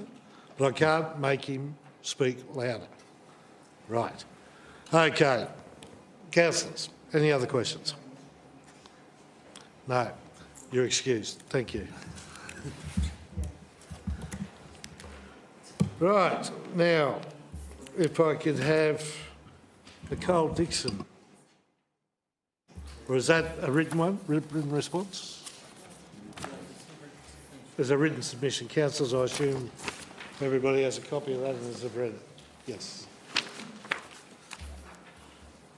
but I can't make him speak louder. Right. Okay. Councillors, any other questions? No. You're excused. Thank you. Right. Now, if I could have Nicole Dixon. Or is that a written one, written response? There's a written submission. Councillors, I assume everybody has a copy of that and has read it. Yes.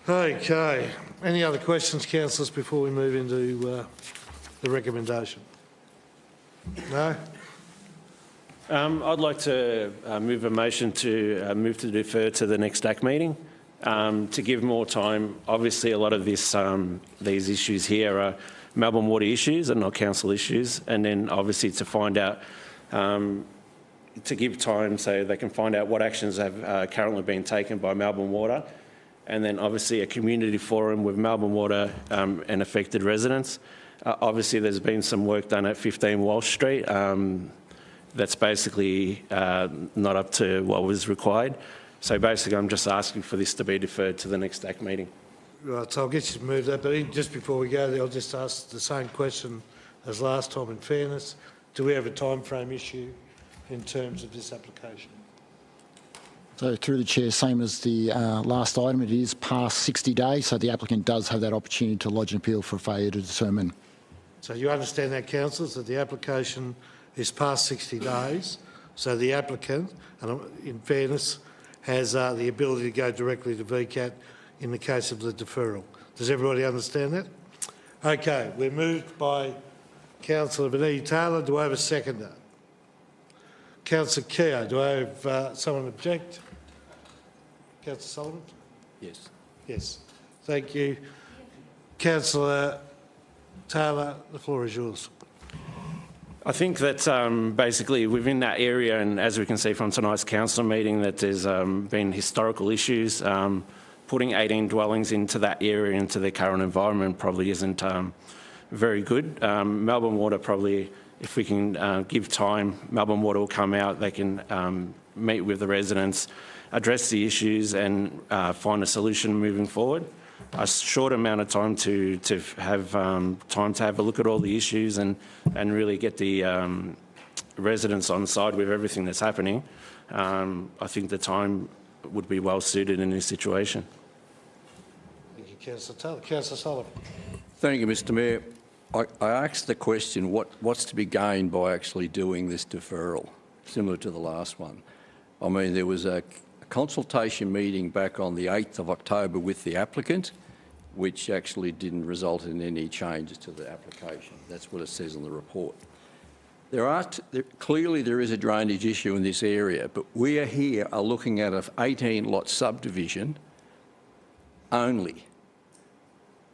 Okay. Any other questions, councillors, before we move into the recommendation? No? I'd like to move a motion to move to defer to the next DAC meeting to give more time. Obviously, a lot of these issues here are Melbourne Water issues and not council issues, and then obviously to find out, to give time so they can find out what actions have currently been taken by Melbourne Water, and then obviously a community forum with Melbourne Water and affected residents. Obviously, there's been some work done at 15 Walsh Street. That's basically not up to what was required. So basically, I'm just asking for this to be deferred to the next DAC meeting. Right, so I'll get you to move that, but just before we go there, I'll just ask the same question as last time in fairness. Do we have a timeframe issue in terms of this application? So through the chair, same as the last item, it is past 60 days, so the applicant does have that opportunity to lodge an appeal for failure to determine. So you understand that, councillors, that the application is past 60 days, so the applicant, and in fairness, has the ability to go directly to VCAT in the case of the deferral. Does everybody understand that? Okay, we're moved by Councillor Beniti Taylor. Do I have a seconder? Councillor Keogh, do I have someone object? Councillor Sullivan? Yes. Yes. Thank you. Councillor Taylor, the floor is yours. I think that basically within that area, and as we can see from tonight's council meeting, that there's been historical issues. Putting 18 dwellings into that area, into their current environment, probably isn't very good. Melbourne Water probably, if we can give time, Melbourne Water will come out, they can meet with the residents, address the issues and find a solution moving forward. A short amount of time to have time to have a look at all the issues and really get the residents on side with everything that's happening. I think the time would be well suited in this situation. Thank you, Councillor Taylor. Councillor Sullivan. Thank you, Mr Mayor. I asked the question, what's to be gained by actually doing this deferral, similar to the last one? I mean, there was a consultation meeting back on the 8th of October with the applicant, which actually didn't result in any changes to the application. That's what it says in the report. Clearly there is a drainage issue in this area, but we are looking at an 18-lot subdivision only.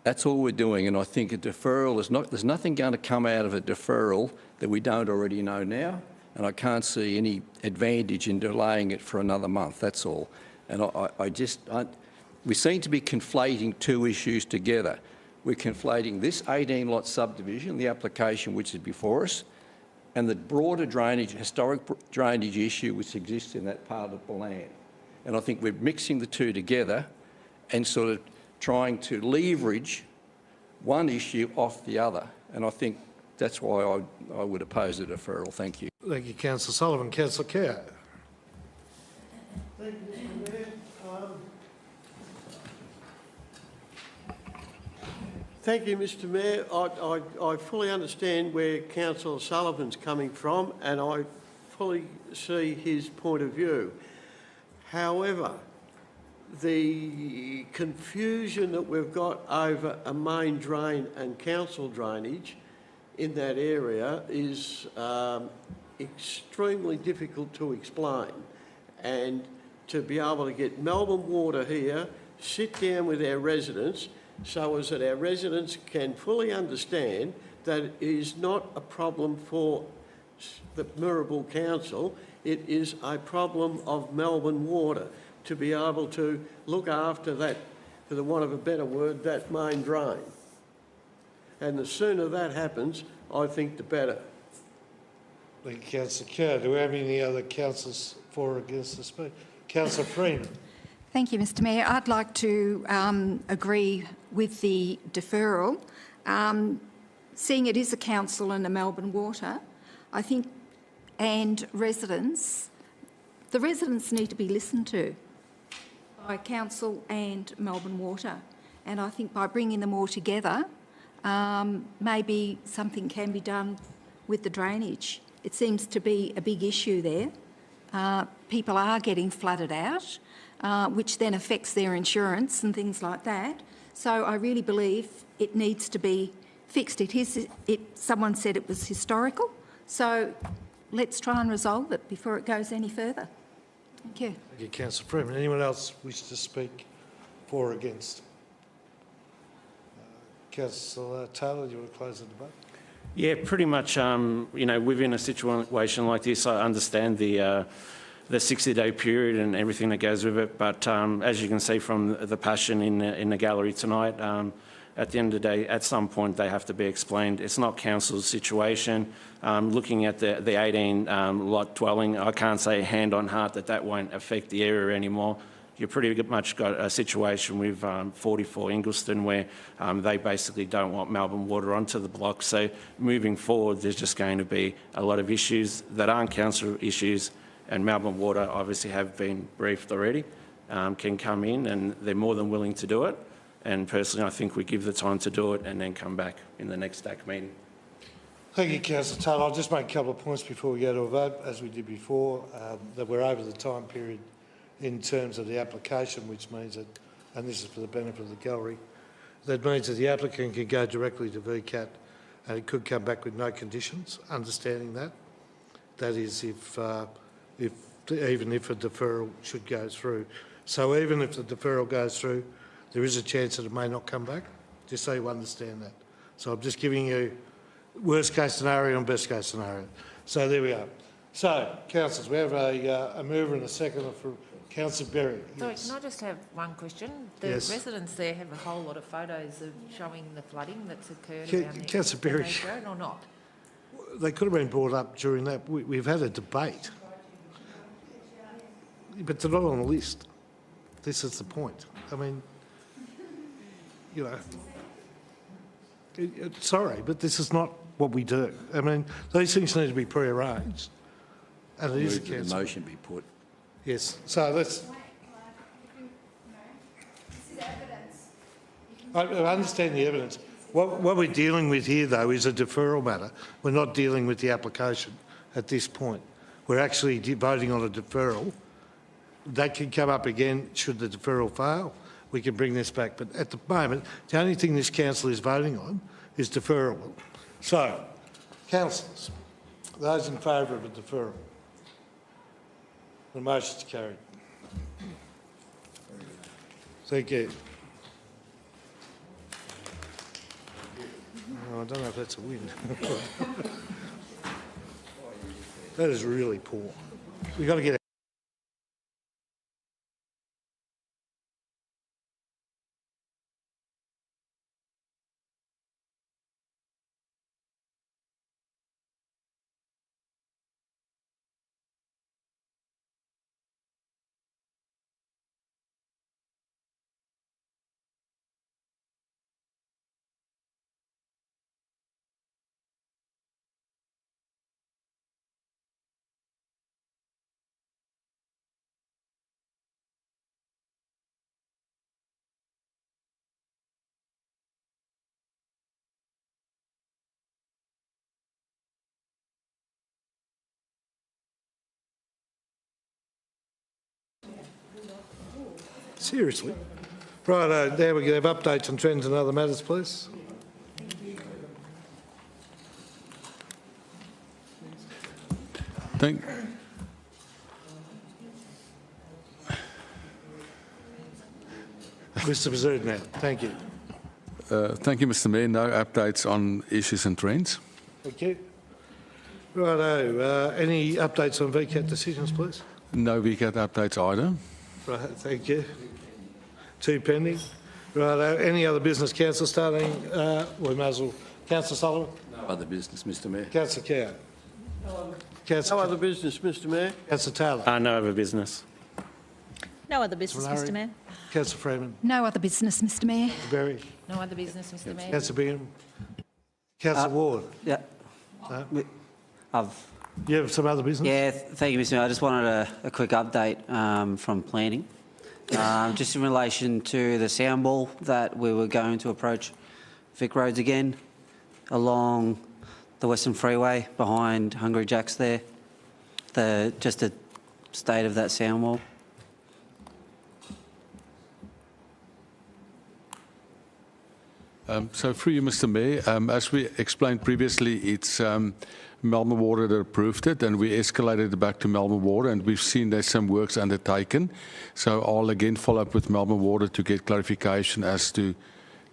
That's all we're doing, and I think a deferral is not, there's nothing going to come out of a deferral that we don't already know now, and I can't see any advantage in delaying it for another month, that's all. And we seem to be conflating two issues together. We're conflating this 18-lot subdivision, the application which is before us, and the broader drainage, historic drainage issue which exists in that part of the land. And I think we're mixing the two together and sort of trying to leverage one issue off the other. And I think that's why I would oppose a deferral. Thank you. Thank you, Councillor Sullivan. Councillor Keogh. Thank you, Mr Mayor. Thank you, Mr Mayor. I fully understand where Councillor Sullivan's coming from and I fully see his point of view. However, the confusion that we've got over a main drain and council drainage in that area is extremely difficult to explain. And to be able to get Melbourne Water here, sit down with our residents, so as that our residents can fully understand that it is not a problem for the Mirrabul Council, it is a problem of Melbourne Water to be able to look after that, for the want of a better word, that main drain. And the sooner that happens, I think the better. Thank you, Councillor Keogh. Do we have any other councillors for or against the speech? Councillor Freeman. Thank you, Mr Mayor. I'd like to agree with the deferral. Seeing it is a council and a Melbourne Water, I think, and residents, the residents need to be listened to by council and Melbourne Water. And I think by bringing them all together, maybe something can be done with the drainage. It seems to be a big issue there. People are getting flooded out, which then affects their insurance and things like that. So I really believe it needs to be fixed. Someone said it was historical, so let's try and resolve it before it goes any further. Thank you. Thank you, Councillor Freeman. Anyone else wish to speak for or against? Councillor Taylor, do you want to close the debate? Yeah, pretty much, within a situation like this, I understand the 60-day period and everything that goes with it, but as you can see from the passion in the gallery tonight, at the end of the day, at some point they have to be explained. It's not council's situation. Looking at the 18 lot dwelling, I can't say hand on heart that won't affect the area anymore. you've pretty much got a situation with 44 Ingliston where they basically don't want Melbourne Water onto the block. So moving forward, there's just going to be a lot of issues that aren't council issues, and Melbourne Water obviously have been briefed already, can come in and they're more than willing to do it. And personally, I think we give the time to do it and then come back in the next DAC meeting. Thank you, Councillor Taylor. I'll just make a couple of points before we go to a vote, as we did before, that we're over the time period in terms of the application, which means that, and this is for the benefit of the gallery, that means that the applicant can go directly to VCAT and it could come back with no conditions, understanding that. That is even if a deferral should go through. So even if the deferral goes through, there is a chance that it may not come back, just so you understand that. So I'm just giving you worst case scenario and best case scenario. So there we are. So, councillors, we have a mover and a seconder for Councillor Berry. Sorry, Yes. can I just have one question? The Yes. residents there have a whole lot of photos of showing the flooding that's occurred Ca- around there. Councillor Berry. Have they shown or not? They could have been brought up during that. We've had a debate. But they're not on the list. This is the point. I mean, you know, sorry, but this is not what we do. I mean, these things need to be pre-arranged. And it is a Move that the council. motion be put. Yes, so let's... I understand the evidence. What we're dealing with here, though, is a deferral matter. We're not dealing with the application at this point. We're actually voting on a deferral. That can come up again should the deferral fail. We can bring this back. But at the moment, the only thing this council is voting on is deferral. So, councillors, those in favour of a deferral? The motion's carried. Thank you. Oh, I don't know if that's a win. That is really poor. We've got to get seriously. Right, there we go. Have updates on trends and other matters, please. Thank Mr. Bazood now. Thank you. Thank you, Mr. Mayor. No updates on issues and trends. Thank you. Righto. Any updates on VCAT decisions, please? No VCAT updates either. Right, thank you. Two pending. Righto. Any other business, council starting? We may as well. Councillor Sullivan? No other business, Mr. Mayor. Councillor Cow? No other business, Mr Mayor. Councillor Taylor? No other business. No other business, Mr Mayor. Councillor Freeman? No other business, Mr Mayor. Berry? No other business, Mr Mayor. Councillor Bingham? Councillor Ward? Yeah. No? You have some other business? Yeah, thank you, Mr Mayor. I just wanted a quick update from planning. Just in relation to the sound ball that we were going to approach Vic Roads again along the Western Freeway behind Hungry Jack's there. Just the state of that sound wall. So through you, Mr. Mayor, as we explained previously, it's Melbourne Water that approved it, and we escalated it back to Melbourne Water, and we've seen there's some works undertaken. So I'll again follow up with Melbourne Water to get clarification as to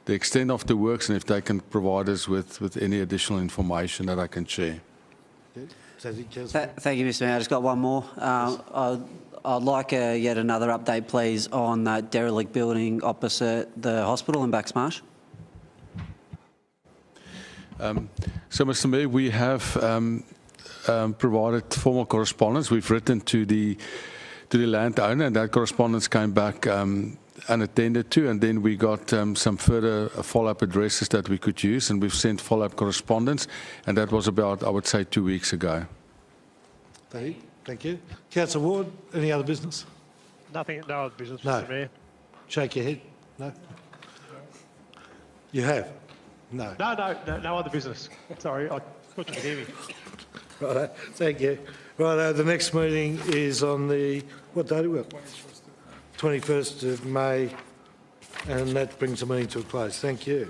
the extent of the works and if they can provide us with any additional information that I can share. Thank you, Mr Mayor. I just got one more. I'd like yet another update, please, on that derelict building opposite the hospital in Backs Marsh. So, Mr. Mayor, we have provided formal correspondence. We've written to to the landowner, and that correspondence came back unattended to, and then we got some further follow-up addresses that we could use, and we've sent follow-up correspondence, and that was about, I would say, 2 weeks ago. Thank you. Councillor Ward, any other business? Nothing, no other business, No. Mr Mayor. Shake your head. No? You have? No. No other business. Sorry, I thought you could hear me. Righto, thank you. Righto, the next meeting is on the, what date are we on? 21st of May, and that brings the meeting to a close. Thank you.